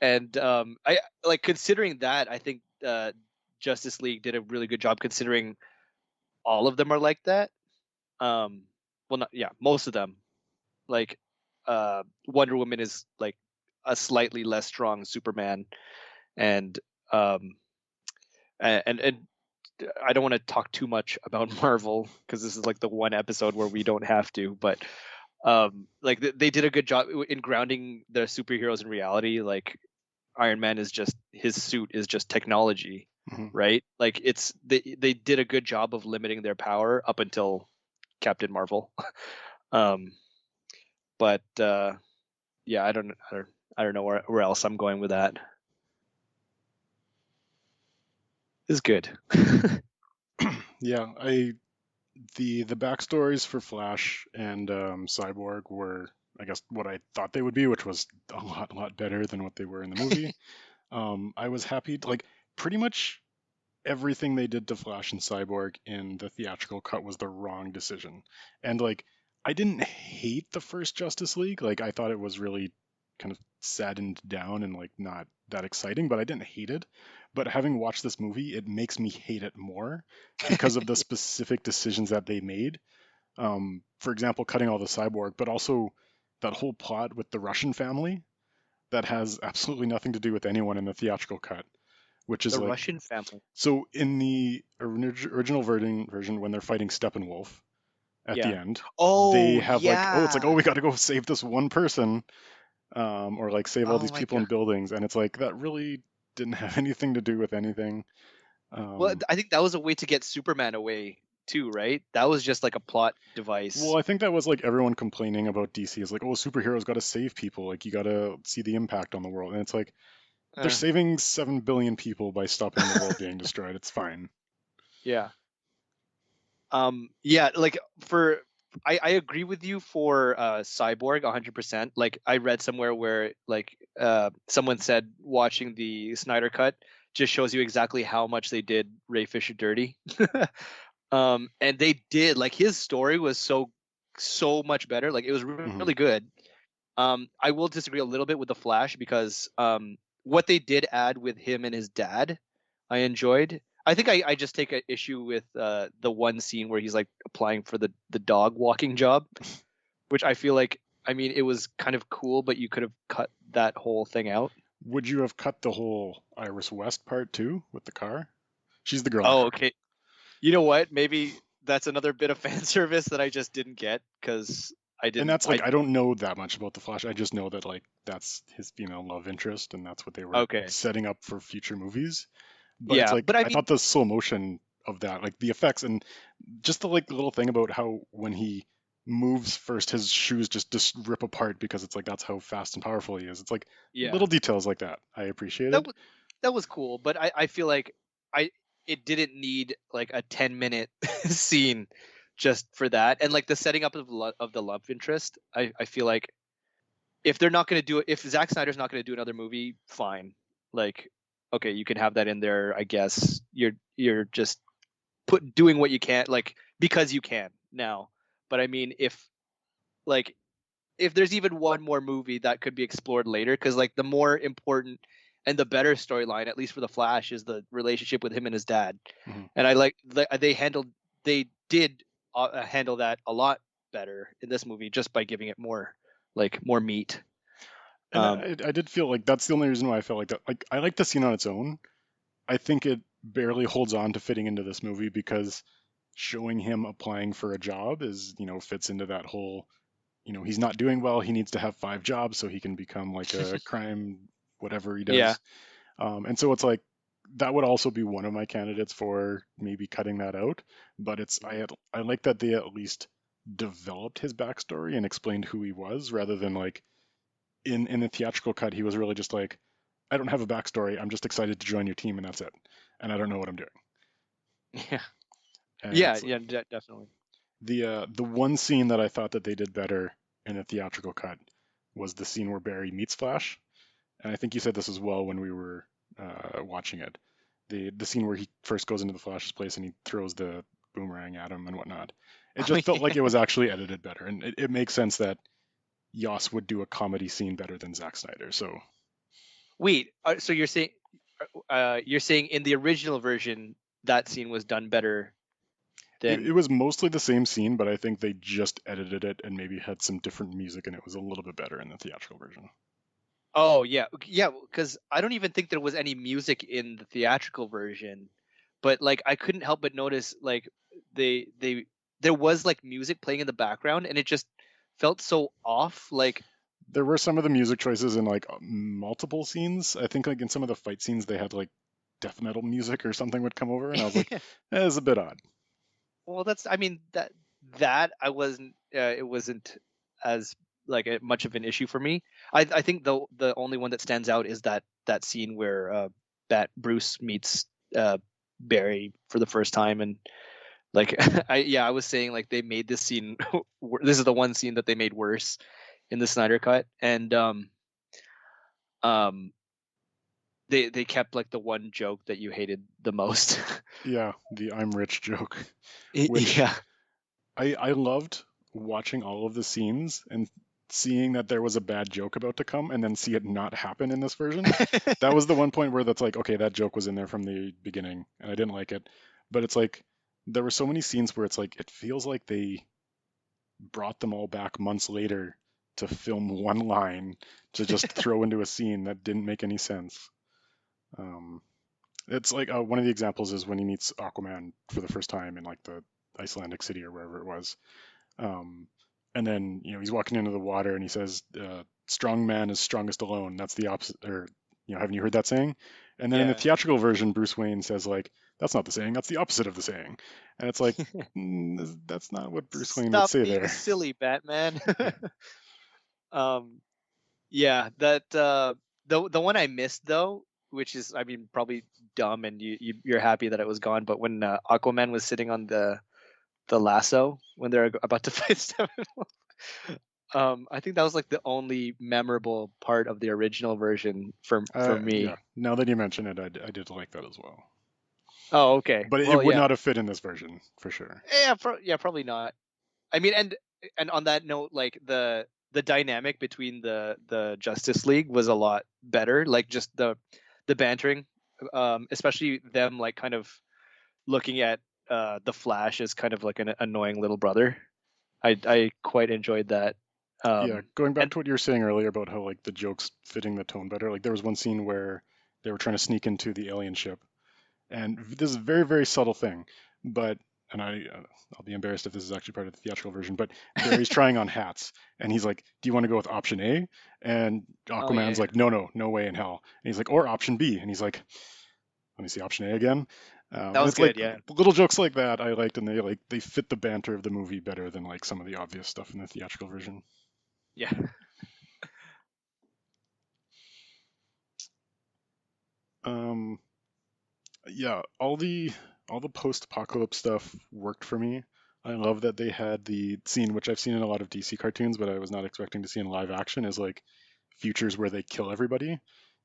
And I like considering that. I think Justice League did a really good job considering all of them are like that. Well, not yeah, most of them. Like Wonder Woman is like a slightly less strong Superman, and um, and I don't want to talk too much about Marvel because this is like the one episode where we don't have to, but like they did a good job in grounding the superheroes in reality. Like Iron Man is just his suit is just technology, Hmm. right? Like it's they did a good job of limiting their power up until Captain Marvel. um but yeah, I don't know where else I'm going with that. It's good. Yeah, I the backstories for Flash and Cyborg were, I guess, what I thought they would be, which was a lot better than what they were in the movie. I was happy, like pretty much everything they did to Flash and Cyborg in the theatrical cut was the wrong decision. And like I didn't hate the first Justice League. Like I thought it was really kind of saddened down and like not that exciting, but I didn't hate it. But having watched this movie, it makes me hate it more because of the specific decisions that they made. For example, cutting all the Cyborg, but also that whole plot with the Russian family that has absolutely nothing to do with anyone in the theatrical cut, which is The like, Russian family. so in the original version, when they're fighting Steppenwolf at the Yeah. end, they Oh have like, oh, it's like, oh, yeah. we got to go save this one person, or like save all Oh these my people in god. buildings, and it's like that really didn't have anything to do with anything. Well, Um, I think that was a way to get Superman away too, right? That was just like a plot well, device. I think that was like everyone complaining about DC is like, oh, superheroes got to save people, like you got to see the impact on the world, and it's like they're Uh, saving 7 billion people by stopping the world being destroyed. It's fine. yeah. Yeah, like for I agree with you for Cyborg 100%. Like I read somewhere where like someone said watching the Snyder cut just shows you exactly how much they did Ray Fisher dirty. And they did, like his story was so much better. Like it was Hmm. really good. I will disagree a little bit with the Flash because what they did add with him and his dad, I enjoyed. I think I just take an issue with the one scene where he's like applying for the dog walking job, which I feel like, I mean, it was kind of cool, but you could have cut that whole thing out. Would you have cut the whole Iris West part too with the car? She's the girl in the Oh, car. okay. You know what? Maybe that's another bit of fan service that I just didn't get because I And didn't. that's like I don't know that much about the Flash. I just know that like that's his female love interest, and that's what they were Okay. setting up for future movies. But it's Yeah, like but I I mean, thought the slow motion of that, like the effects, and just the like little thing about how when he moves first, his shoes just rip apart because it's like that's how fast and powerful he is. It's like yeah. little details like that I That appreciated. that was cool, but I feel like I it didn't need like a 10-minute scene just for that. And like the setting up of of the love interest, I feel like if they're not going to do it, if Zack Snyder's not going to do another movie, fine. Like, okay, you can have that in there. I guess you're just doing what you can, like because you can now. But I mean, like if there's even one more movie that could be explored later, because like the more important and the better storyline, at least for the Flash, is the relationship with him and his dad. Mhm. And I like they did handle that a lot better in this movie just by giving it more meat. And um I did feel like that's the only reason why I felt like that. Like I like the scene on its own. I think it barely holds on to fitting into this movie because showing him applying for a job is, fits into that whole, he's not doing well. He needs to have 5 jobs so he can become like a crime, whatever he yeah. does. And so it's like that would also be one of my candidates for maybe cutting that out. But I like that they at least developed his backstory and explained who he was, rather than like in the theatrical cut, he was really just like, I don't have a backstory. I'm just excited to join your team, and that's it. And I don't know what I'm doing. Yeah, And yeah, it's yeah, definitely. the one scene that I thought that they did better in the theatrical cut was the scene where Barry meets Flash. And I think you said this as well when we were watching it. The scene where he first goes into the Flash's place and he throws the boomerang at him and whatnot. It Oh, just felt like yeah. it was actually edited better, and it makes sense that Yoss would do a comedy scene better than Zack Snyder. So Wait, so you're saying in the original version that scene was done better it than? was mostly the same scene, but I think they just edited it and maybe had some different music, and it was a little bit better in the theatrical version. Oh yeah, yeah. Because I don't even think there was any music in the theatrical version, but like I couldn't help but notice like they there was like music playing in the background, and it just felt so off. Like There were some of the music choices in like multiple scenes. I think like in some of the fight scenes they had like death metal music or something would come over, and I was like, it's a bit odd. well, that's I mean that I wasn't it wasn't as like much of an issue for me. I think the only one that stands out is that scene where that Bruce meets Barry for the first time, and like I was saying like they made this scene this is the one scene that they made worse in the Snyder cut, and um they kept like the one joke that you hated the most. Yeah, the I'm rich joke, which Yeah. I loved watching all of the scenes and seeing that there was a bad joke about to come and then see it not happen in this version. That was the one point where that's like, okay, that joke was in there from the beginning and I didn't like it. But it's like there were so many scenes where it's like it feels like they brought them all back months later to film one line to just throw into a scene that didn't make any sense. Um, it's like one of the examples is when he meets Aquaman for the first time in like the Icelandic city or wherever it was. Um, and then he's walking into the water and he says, "Strong man is strongest alone." That's the opposite, or haven't you heard that saying? And then in the Yeah. theatrical version, Bruce Wayne says like, "That's not the saying. That's the opposite of the saying." And it's like, that's not what Bruce Wayne would Stop say being there. silly, Batman. Yeah. um yeah, that the one I missed though, which is I mean probably dumb, and you're happy that it was gone, but when Aquaman was sitting on the lasso when they're about to fight Steppenwolf, I think that was like the only memorable part of the original version for Yeah. me. Now that you mention it, I did like that as well. Oh, okay. But it Well, would yeah. not have fit in this version for sure. Yeah, yeah, probably not. I mean, and on that note, like the dynamic between the Justice League was a lot better. Like just the bantering, especially them like kind of looking at the Flash as kind of like an annoying little brother. I quite enjoyed that. Yeah, going back And to what you were saying earlier about how like the jokes fitting the tone better. Like there was one scene where they were trying to sneak into the alien ship, and this is a very very subtle thing, but and I'll be embarrassed if this is actually part of the theatrical version. But Barry's trying on hats, and he's like, "Do you want to go with option A?" And oh Aquaman's yeah, like, "No, no, no way in hell." And he's like, "Or option B," and he's like, "Let me see option A again." that And was it's like good. Yeah, little jokes like that I liked, and they fit the banter of the movie better than like some of the obvious stuff in the theatrical version. yeah, Um, yeah, all the post-apocalypse stuff worked for me. I love that they had the scene, which I've seen in a lot of DC cartoons, but I was not expecting to see in live action, is like futures where they kill everybody.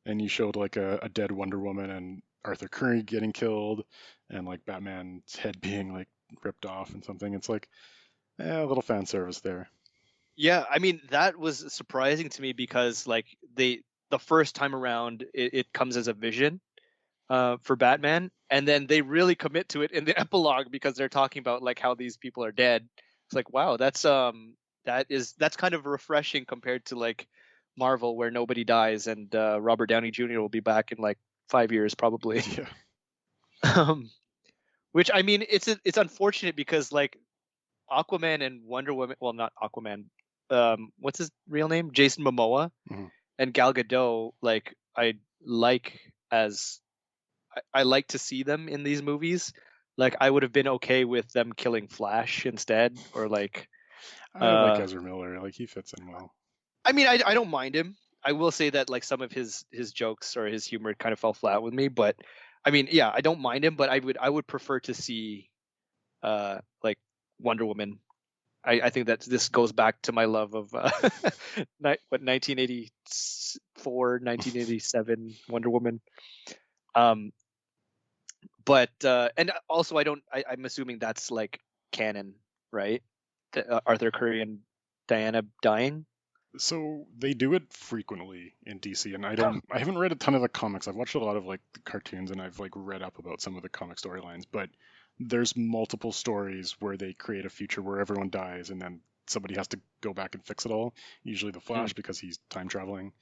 And you showed like a dead Wonder Woman and Arthur Curry getting killed, and like Batman's head being like ripped off and something. It's like, a little fan service there. yeah. I mean, that was surprising to me because like the first time around it comes as a vision for Batman, and then they really commit to it in the epilogue because they're talking about like how these people are dead. It's like wow, that's kind of refreshing compared to like Marvel where nobody dies and Robert Downey Jr. will be back in like 5 years probably. Yeah. um, which I mean, it's unfortunate because like Aquaman and Wonder Woman, well not Aquaman, what's his real name? Jason Momoa Mhm. and Gal Gadot, like I like as I like to see them in these movies. Like I would have been okay with them killing Flash instead, or like I like Uh, Ezra Miller. Like he fits in well. I mean, I don't mind him. I will say that like some of his jokes or his humor kind of fell flat with me, but I mean, yeah, I don't mind him, but I would prefer to see like Wonder Woman. I think that this goes back to my love of 1984, 1987 Wonder Woman. Um, but and also I'm assuming that's like canon, right? Arthur Curry and Diana dying. So they do it frequently in DC, and I haven't read a ton of the comics. I've watched a lot of like the cartoons, and I've like read up about some of the comic storylines. But there's multiple stories where they create a future where everyone dies, and then somebody has to go back and fix it all. Usually the Mm, Flash because he's time traveling.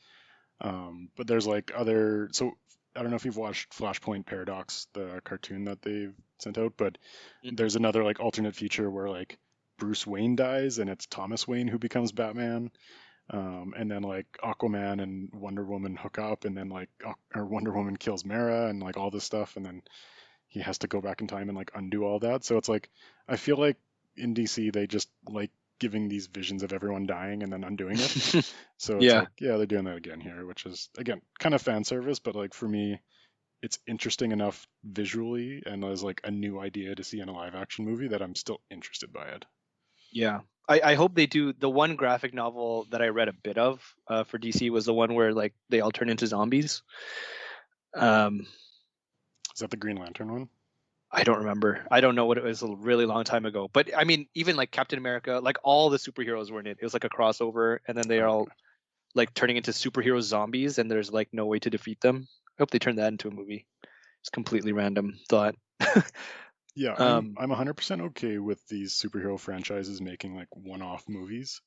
But there's like other. So I don't know if you've watched Flashpoint Paradox, the cartoon that they've sent out, but mhm. there's another like alternate future where like Bruce Wayne dies, and it's Thomas Wayne who becomes Batman. And then like Aquaman and Wonder Woman hook up, and then like or Wonder Woman kills Mara and like all this stuff, and then he has to go back in time and like undo all that. So it's like I feel like in DC they just like giving these visions of everyone dying and then undoing it. So it's Yeah. like yeah, they're doing that again here, which is again kind of fan service, but like for me, it's interesting enough visually and as like a new idea to see in a live action movie that I'm still interested by it. Yeah. I hope they do. The one graphic novel that I read a bit of for DC was the one where like they all turn into zombies. Um, Is that the Green Lantern one? I don't remember. I don't know what it was a really long time ago. But I mean, even like Captain America, like all the superheroes were in it. It was like a crossover, and then they are all Okay. like turning into superhero zombies, and there's like no way to defeat them. I hope they turn that into a movie. It's completely random thought. Yeah, I'm um, I'm 100% okay with these superhero franchises making like one-off movies,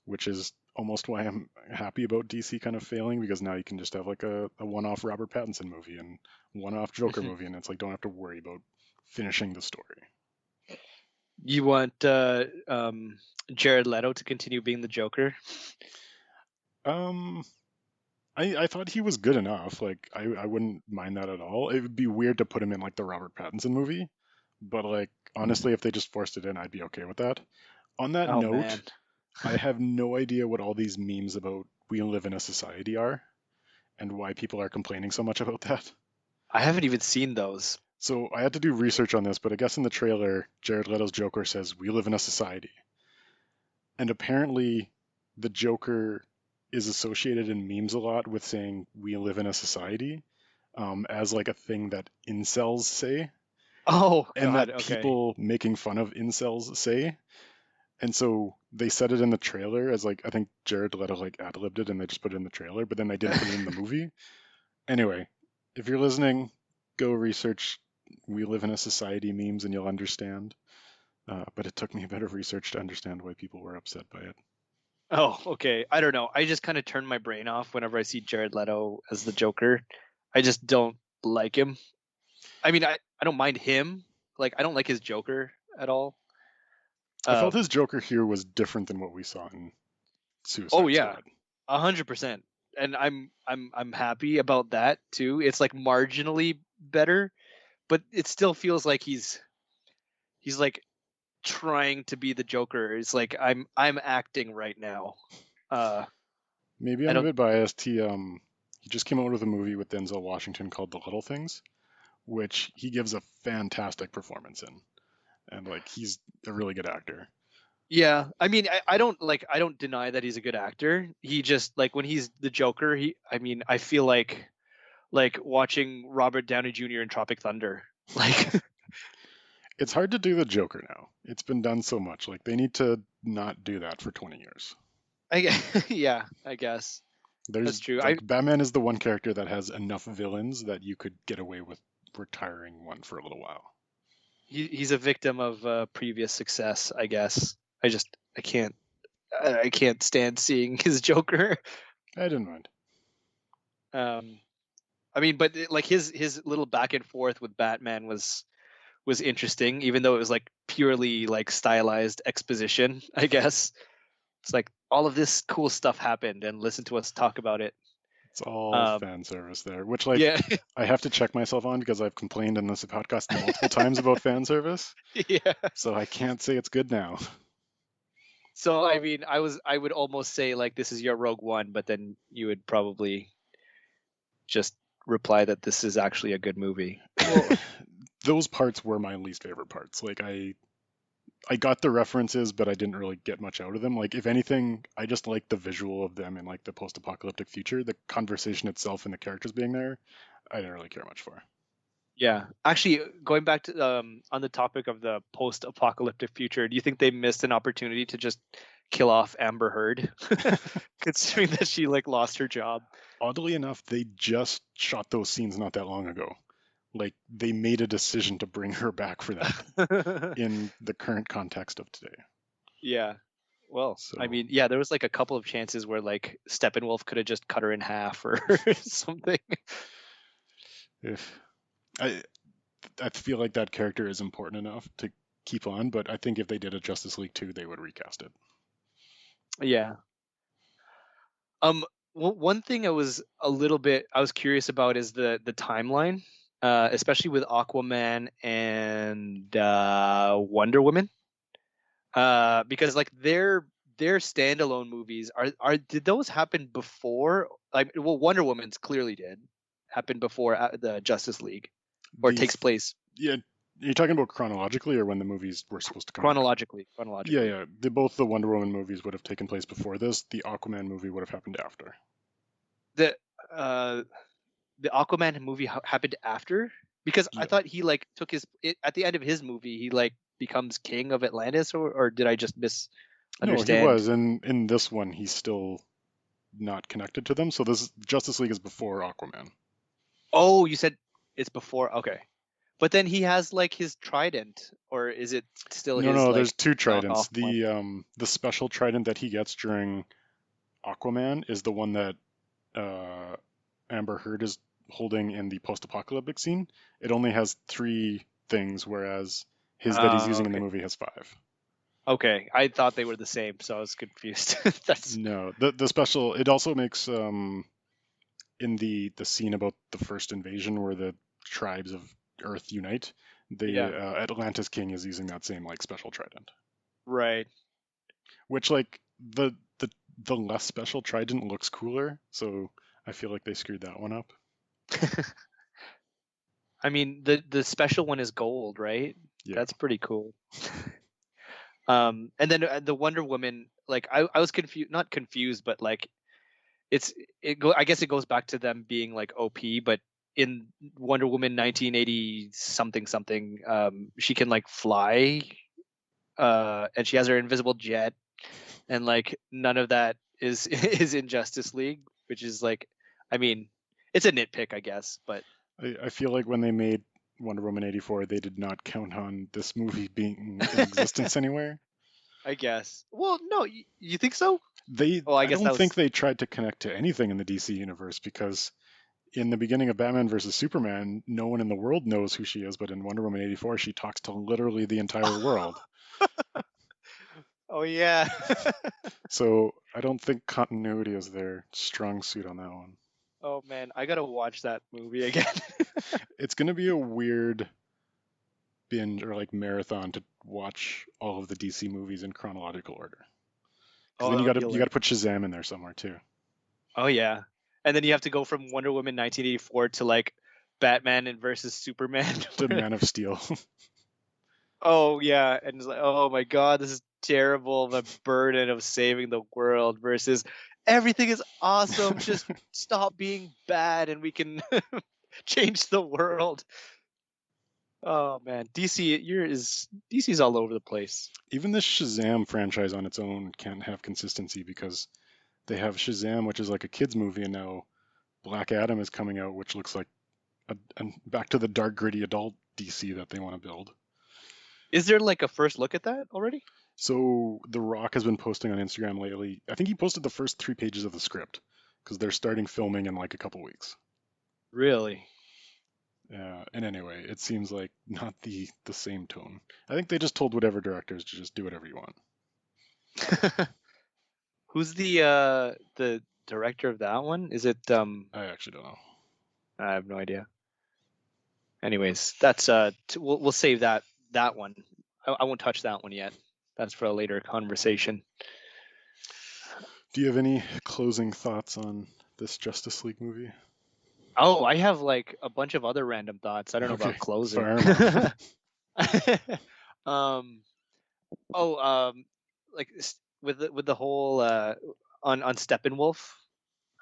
which is almost why I'm happy about DC kind of failing because now you can just have like a one-off Robert Pattinson movie and one-off Joker movie, and it's like don't have to worry about finishing the story. you want Jared Leto to continue being the Joker? Um, I thought he was good enough. Like I wouldn't mind that at all. It would be weird to put him in like the Robert Pattinson movie, but like honestly, if they just forced it in, I'd be okay with that. On that Oh note, man, I have no idea what all these memes about we live in a society are and why people are complaining so much about that. I haven't even seen those. So I had to do research on this, but I guess in the trailer, Jared Leto's Joker says, "We live in a society." And apparently, the Joker is associated in memes a lot with saying, "We live in a society," as like a thing that incels say, Oh and God, that okay. people making fun of incels say. And so they said it in the trailer as like I think Jared Leto like ad libbed it and they just put it in the trailer, but then they didn't put it in the movie. Anyway, if you're listening, go research "We live in a society" memes and you'll understand. But it took me a bit of research to understand why people were upset by it. Oh, okay. I don't know. I just kind of turn my brain off whenever I see Jared Leto as the Joker. I just don't like him. I mean, I don't mind him. Like, I don't like his Joker at all. I felt Um, his Joker here was different than what we saw in oh Suicide yeah, Squad. 100%. And I'm happy about that too. It's like marginally better, but it still feels like he's like trying to be the Joker. It's like I'm acting right now. Uh, Maybe I I'm a don't. bit biased. He just came out with a movie with Denzel Washington called The Little Things, which he gives a fantastic performance in, and like he's a really good actor. Yeah, I mean, I don't like. I don't deny that he's a good actor. He just like when he's the Joker. I mean, I feel like watching Robert Downey Jr. in Tropic Thunder. Like, It's hard to do the Joker now. It's been done so much. Like they need to not do that for 20 years. I yeah, I guess that's There's true. like Batman is the one character that has enough villains that you could get away with retiring one for a little while. He's a victim of previous success. I guess. I can't stand seeing his Joker. I didn't mind. Um, I mean, but like his little back and forth with Batman was interesting, even though it was like purely like stylized exposition. I guess it's like all of this cool stuff happened, and listen to us talk about it. It's all Um, fan service there, which like yeah, I have to check myself on because I've complained in this podcast multiple times about fan service. yeah. So I can't say it's good now. So I mean, I would almost say like this is your Rogue One, but then you would probably just reply that this is actually a good movie. Well, those parts were my least favorite parts. Like I got the references, but I didn't really get much out of them. Like if anything, I just liked the visual of them in like the post-apocalyptic future. The conversation itself and the characters being there, I didn't really care much for. Yeah, actually, going back to on the topic of the post-apocalyptic future, do you think they missed an opportunity to just kill off Amber Heard, considering that she like lost her job? Oddly enough, they just shot those scenes not that long ago. Like they made a decision to bring her back for that in the current context of today. Yeah. Well, I So mean, yeah, there was like a couple of chances where like Steppenwolf could have just cut her in half or something. if I I feel like that character is important enough to keep on, but I think if they did a Justice League 2, they would recast it. Yeah. Um, one thing I was curious about is the timeline, especially with Aquaman and Wonder Woman, because like their standalone movies are did those happen before? Like, well, Wonder Woman's clearly did happen before the Justice League, or takes These place Yeah, you're talking about chronologically or when the movies were supposed to come out? chronologically. Yeah, Chronologically, yeah. Both the Wonder Woman movies would have taken place before this. The Aquaman movie would have happened after. the uh the Aquaman movie happened after, because I Yeah. thought he like took at the end of his movie he like becomes king of Atlantis, or did I just No, he misunderstand? was, and in this one, he's still not connected to them. So this Justice League is before Aquaman. Oh, you said it's before. Okay, but then he has like his trident, or is it still No, his no, there's like two tridents. knockoff one? The special trident that he gets during Aquaman is the one that uh, Amber Heard is holding in the post-apocalyptic scene. It only has three things, whereas his that he's using in the Okay. movie has five. Okay, I thought they were the same, so I was confused. That's No, the special it also makes in the scene about the first invasion where the tribes of Earth unite, the yeah, Atlantis King is using that same like special trident, right. which like the less special trident looks cooler, so I feel like they screwed that one up. I mean, the special one is gold, right? Yeah, That's pretty cool. And then the Wonder Woman, like I was confused, not confused, but like it's I guess it goes back to them being like OP, but in Wonder Woman 1980 something something, she can like fly, and she has her invisible jet, and like none of that is is in Justice League, which is like, I mean, it's a nitpick, I guess, but I feel like when they made Wonder Woman 84, they did not count on this movie being in existence anywhere. I guess. Well, no, you think so? Well, I I guess don't that think was they tried to connect to anything in the DC universe because in the beginning of Batman versus Superman, no one in the world knows who she is, but in Wonder Woman 84, she talks to literally the entire world. Oh yeah. So I don't think continuity is their strong suit on that one. Oh man, I gotta watch that movie again. It's going to be a weird binge or like marathon to watch all of the DC movies in chronological order. Because Oh, then that'll be you got to hilarious. put Shazam in there somewhere too. Oh yeah, and then you have to go from Wonder Woman 1984 to like Batman and versus Superman. To Man of Steel. Oh yeah, and it's like, oh my god, this is terrible. The burden of saving the world versus everything is awesome. Just stop being bad, and we can change the world. Oh man, DC's all over the place. Even the Shazam franchise on its own can't have consistency because they have Shazam, which is like a kids movie, and now Black Adam is coming out, which looks like back to the dark, gritty adult DC that they want to build. Is there like a first look at that already? So The Rock has been posting on Instagram lately. I think he posted the first 3 pages of the script because they're starting filming in like a couple weeks. Really? And anyway, it seems like not the same tone. I think they just told whatever directors to just do whatever you want. Who's the director of that one? Is it I actually don't know. I have no idea. Anyways, that's we'll save that one. I won't touch that one yet. that's for a later conversation. Do you have any closing thoughts on this Justice League movie? Oh, I have like a bunch of other random thoughts. I don't know Okay, about closing. fire 'em off. um, oh, like with the whole on Steppenwolf.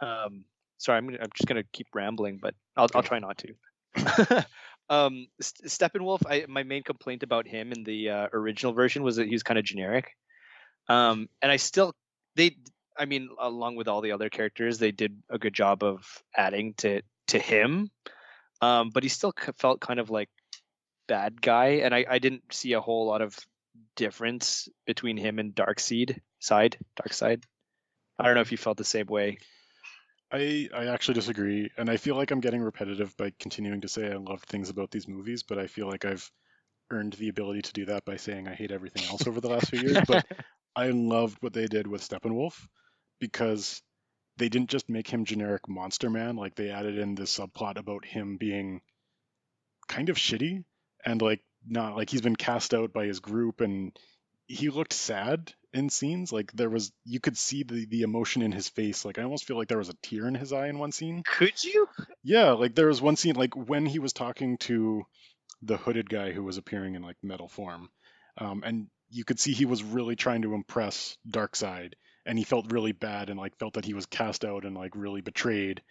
Um, sorry, I'm just gonna keep rambling, but I'll Go. try not to. Steppenwolf. My main complaint about him in the original version was that he was kind of generic. And I still they I mean, along with all the other characters, they did a good job of adding to him. But he still felt kind of like bad guy, and I didn't see a whole lot of difference between him and Darkseid. I don't know if you felt the same way. I actually disagree, and I feel like I'm getting repetitive by continuing to say I loved things about these movies, but I feel like I've earned the ability to do that by saying I hate everything else over the last few years. But I loved what they did with Steppenwolf because they didn't just make him generic monster man, like they added in this subplot about him being kind of shitty and like not like he's been cast out by his group, and he looked sad in scenes. Like there was you could see the emotion in his face. Like I almost feel like there was a tear in his eye in one scene. Could you? Yeah, like there was one scene like when he was talking to the hooded guy who was appearing in like metal form, and you could see he was really trying to impress Darkseid, and he felt really bad and like felt that he was cast out and like really betrayed.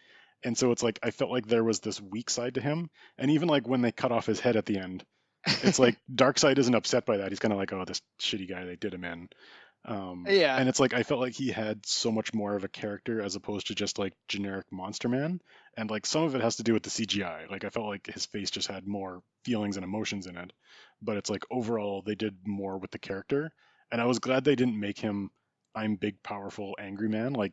And so it's like I felt like there was this weak side to him, and even like when they cut off his head at the end, it's like Darkseid isn't upset by that. He's kind of like, oh, this shitty guy they did him in. Yeah. And it's like I felt like he had so much more of a character as opposed to just like generic monster man. And like some of it has to do with the CGI. Like I felt like his face just had more feelings and emotions in it. But it's like overall they did more with the character. And I was glad they didn't make him I'm big, powerful, angry man. Like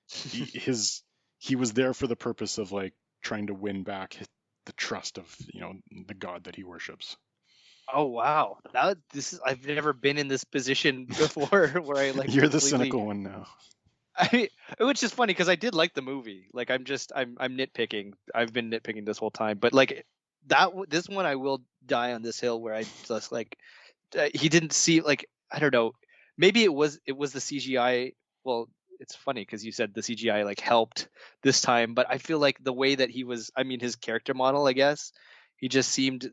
his he was there for the purpose of like trying to win back the trust of the god that he worships. Oh wow, this is I've never been in this position before where I like You're the completely. cynical one now. I which is funny because I did like the movie. Like I'm nitpicking. I've been nitpicking this whole time, but like this one I will die on this hill where I just like he didn't see like I don't know. Maybe it was the CGI. Well, it's funny because you said the CGI like helped this time, but I feel like the way that he was. I mean, his character model. I guess he just seemed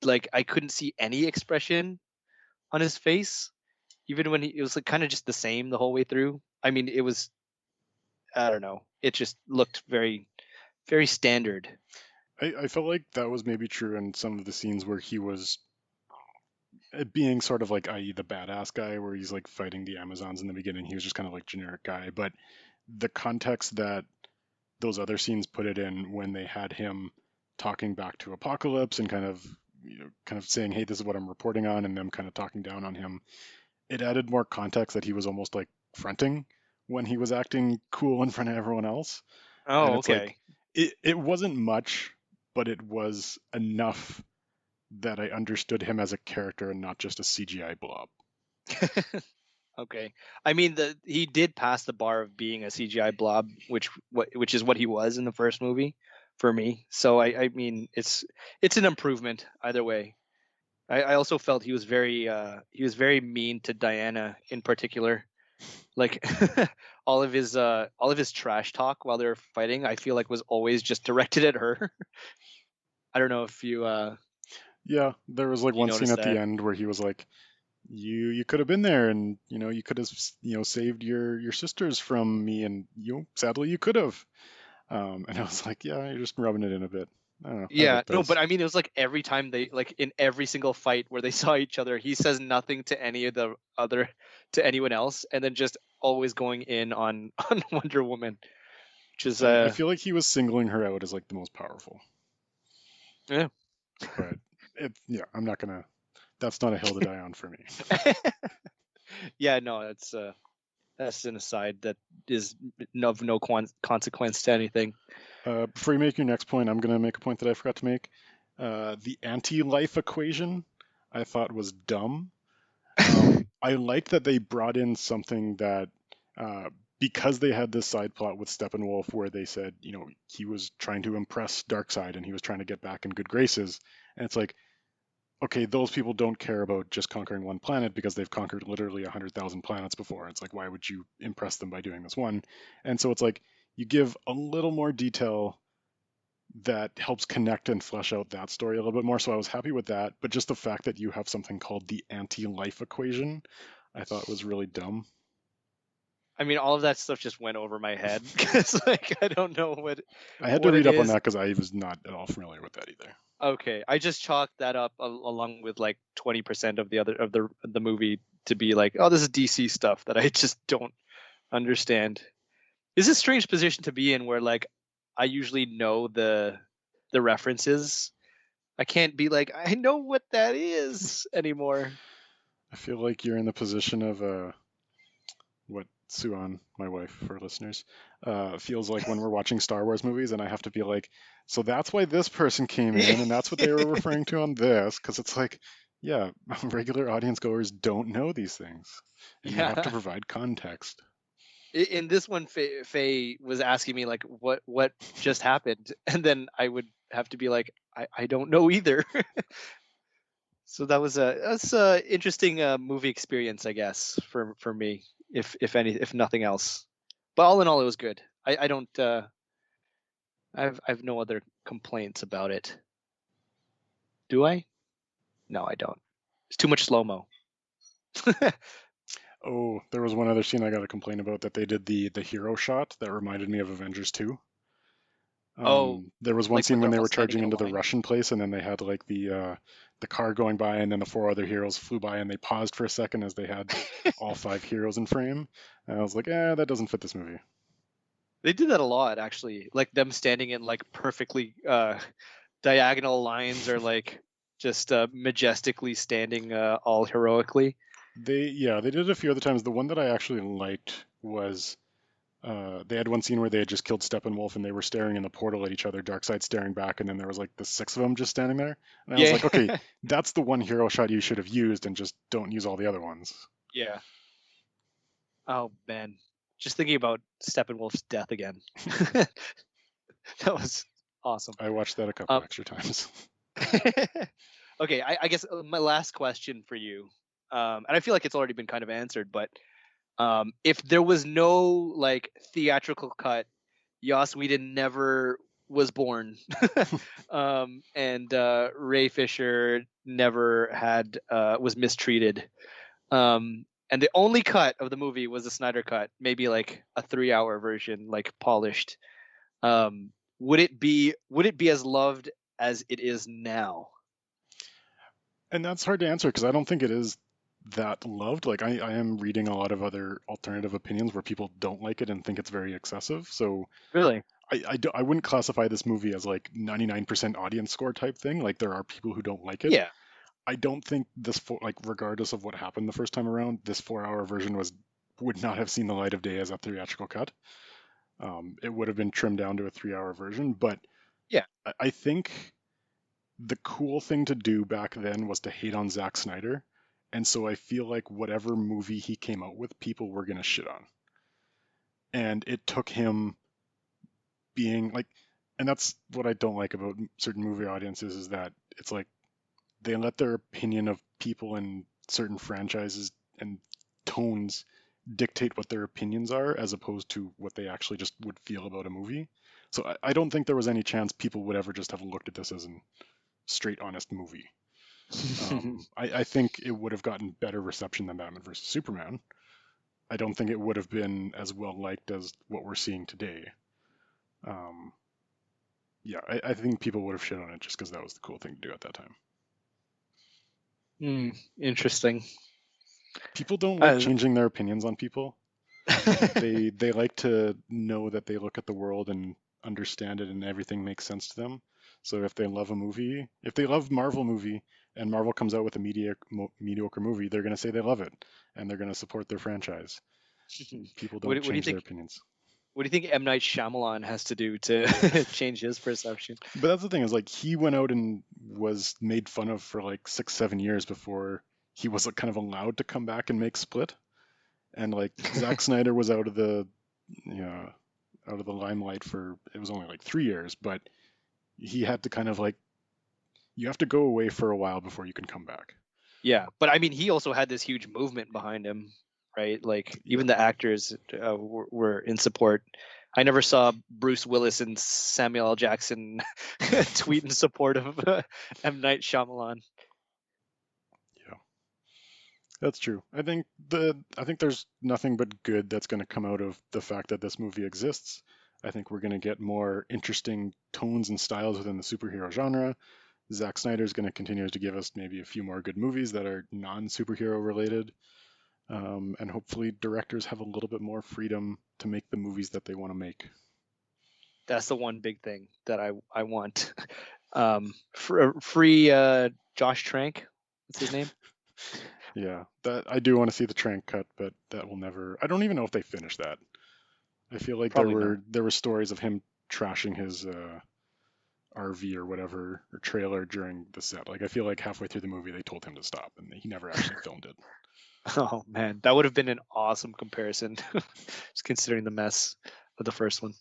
like I couldn't see any expression on his face, even when it was like kind of just the same the whole way through. I mean, it was I don't know. It just looked very very standard. I felt like that was maybe true in some of the scenes where he was being sort of like, i.e., the badass guy, where he's like fighting the Amazons in the beginning. He was just kind of like generic guy. But the context that those other scenes put it in when they had him talking back to Apocalypse and kind of saying, "Hey, this is what I'm reporting on," and them kind of talking down on him, it added more context that he was almost like fronting when he was acting cool in front of everyone else. And Oh, it's like okay. it wasn't much, but it was enough that I understood him as a character and not just a CGI blob. Okay. I mean, he did pass the bar of being a CGI blob, which is what he was in the first movie for me. So I mean, it's an improvement either way. I also felt he was very mean to Diana in particular. Like all of his trash talk while they were fighting, I feel like was always just directed at her. I don't know if Yeah, there was like you one scene noticed at the that. end where he was like, you could have been there, and you could have saved your sisters from me, and sadly you could have." And I was like, yeah, you're just rubbing it in a bit. I don't know. I Yeah, like no, but those. I mean, it was like every time they like in every single fight where they saw each other, he says nothing to any of the other to anyone else, and then just always going in on on Wonder Woman, which is I feel like he was singling her out as like the most powerful, yeah. but yeah, I'm not gonna. That's not a hill to die on for me. Yeah, no, that's an aside that is of no consequence to anything. Before you make your next point, I'm gonna make a point that I forgot to make. The anti-life equation I thought was dumb. I liked that they brought in something that, because they had this side plot with Steppenwolf where they said, he was trying to impress Darkseid and he was trying to get back in good graces. And it's like, okay, those people don't care about just conquering one planet because they've conquered literally 100,000 planets before. It's like, why would you impress them by doing this one? And so it's like you give a little more detail that helps connect and flesh out that story a little bit more. So I was happy with that. But just the fact that you have something called the anti-life equation, I thought was really dumb. I mean, all of that stuff just went over my head because, like, I don't know I had to what it read up on is. that because I was not at all familiar with that either. Okay, I just chalked that up along with like 20% of the other of the movie to be like, oh, this is DC stuff that I just don't understand. It's a strange position to be in where like I usually know the references. I can't be like, I know what that is anymore. I feel like you're in the position of what Suan, my wife, for listeners, feels like when we're watching Star Wars movies, and I have to be like, so that's why this person came in, and that's what they were referring to on this, because it's like, yeah, regular audience goers don't know these things, and you have to Yeah. provide context. In this one, Faye was asking me like, what just happened, and then I would have to be like, I don't know either. So that's a interesting movie experience, I guess, for me, if nothing else. But all in all, it was good. I don't I've no other complaints about it. Do I? No, I don't. It's too much slow mo. Oh, there was one other scene I got to complain about that they did the hero shot that reminded me of Avengers 2. Oh, There was one like when scene when they're they all were standing charging in a into the line. Russian place, and then they had like the car going by, and then the four other heroes flew by, and they paused for a second as they had all five heroes in frame. And I was like, that doesn't fit this movie. They did that a lot, actually. Like them standing in like perfectly diagonal lines, or like just majestically standing all heroically. They did it a few other times. The one that I actually liked was they had one scene where they had just killed Steppenwolf and they were staring in the portal at each other, Darkseid staring back, and then there was like the six of them just standing there. And I was Yeah, like, okay, that's the one hero shot you should have used, and just don't use all the other ones. yeah. Oh man, just thinking about Steppenwolf's death again. That was awesome. I watched that a couple Um, extra times. okay, I guess my last question for you, and I feel like it's already been kind of answered, but if there was no like theatrical cut, Joss Whedon never was born, and Ray Fisher never had was mistreated. And the only cut of the movie was the Snyder cut, maybe like a 3 hour version, like polished. Would it be as loved as it is now? And that's hard to answer because I don't think it is that loved. Like I am reading a lot of other alternative opinions where people don't like it and think it's very excessive. So Really? I wouldn't classify this movie as like 99% audience score type thing. Like there are people who don't like it. Yeah. I don't think like regardless of what happened the first time around, this 4 hour version would not have seen the light of day as a theatrical cut. It would have been trimmed down to a 3 hour version. But Yeah. I think the cool thing to do back then was to hate on Zack Snyder. And so I feel like whatever movie he came out with, people were going to shit on. And it took him being like, and that's what I don't like about certain movie audiences is that it's like they let their opinion of people in certain franchises and tones dictate what their opinions are as opposed to what they actually just would feel about a movie. So I don't think there was any chance people would ever just have looked at this as a straight, honest movie. I think it would have gotten better reception than Batman versus Superman. I don't think it would have been as well liked as what we're seeing today. Um, yeah, I think people would have shit on it just because that was the cool thing to do at that time. Interesting. People don't like Uh, changing their opinions on people. They like to know that they look at the world and understand it and everything makes sense to them. So if they love a movie, if they love Marvel movie and Marvel comes out with a mediocre movie, they're going to say they love it and they're going to support their franchise. People don't what do you change their think? opinions. What do you think M Night Shyamalan has to do to change his perception? But that's the thing is like he went out and was made fun of for like 6, 7 years before he was like, kind of allowed to come back and make Split. And like Zack Snyder was out of the you know, out of the limelight for it was only like 3 years, but he had to kind of like you have to go away for a while before you can come back. Yeah, but I mean, he also had this huge movement behind him, right? Like Yeah. even the actors were in support. I never saw Bruce Willis and Samuel L. Jackson tweet in support of M. Night Shyamalan. Yeah. That's true. I think there's nothing but good that's going to come out of the fact that this movie exists. I think we're going to get more interesting tones and styles within the superhero genre. Zack Snyder is going to continue to give us maybe a few more good movies that are non-superhero related, and hopefully directors have a little bit more freedom to make the movies that they want to make. That's the one big thing that I want. Free Josh Trank. What's his name? Yeah, that I do want to see the Trank cut, but that will never. I don't even know if they finished that. I feel like there Probably not. were there were stories of him trashing his RV or whatever or trailer during the set. Like I feel like halfway through the movie they told him to stop, and he never actually filmed it. Oh man, that would have been an awesome comparison, just considering the mess of the first one.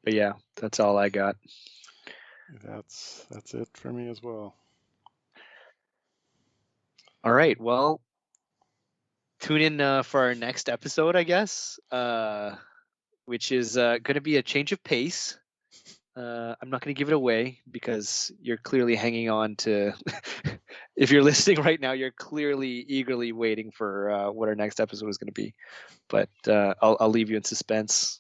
But yeah, that's all I got. That's it for me as well. All right, well, tune in for our next episode, I guess, which is going to be a change of pace. I'm not going to give it away because you're clearly hanging on to. If you're listening right now, you're clearly eagerly waiting for what our next episode is going to be. But I'll leave you in suspense.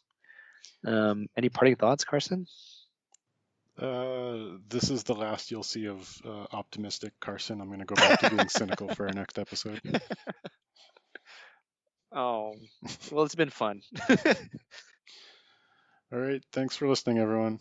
Any parting thoughts, Carson? This is the last you'll see of optimistic Carson. I'm going to go back to being cynical for our next episode. Oh, well, it's been fun. All right, thanks for listening, everyone.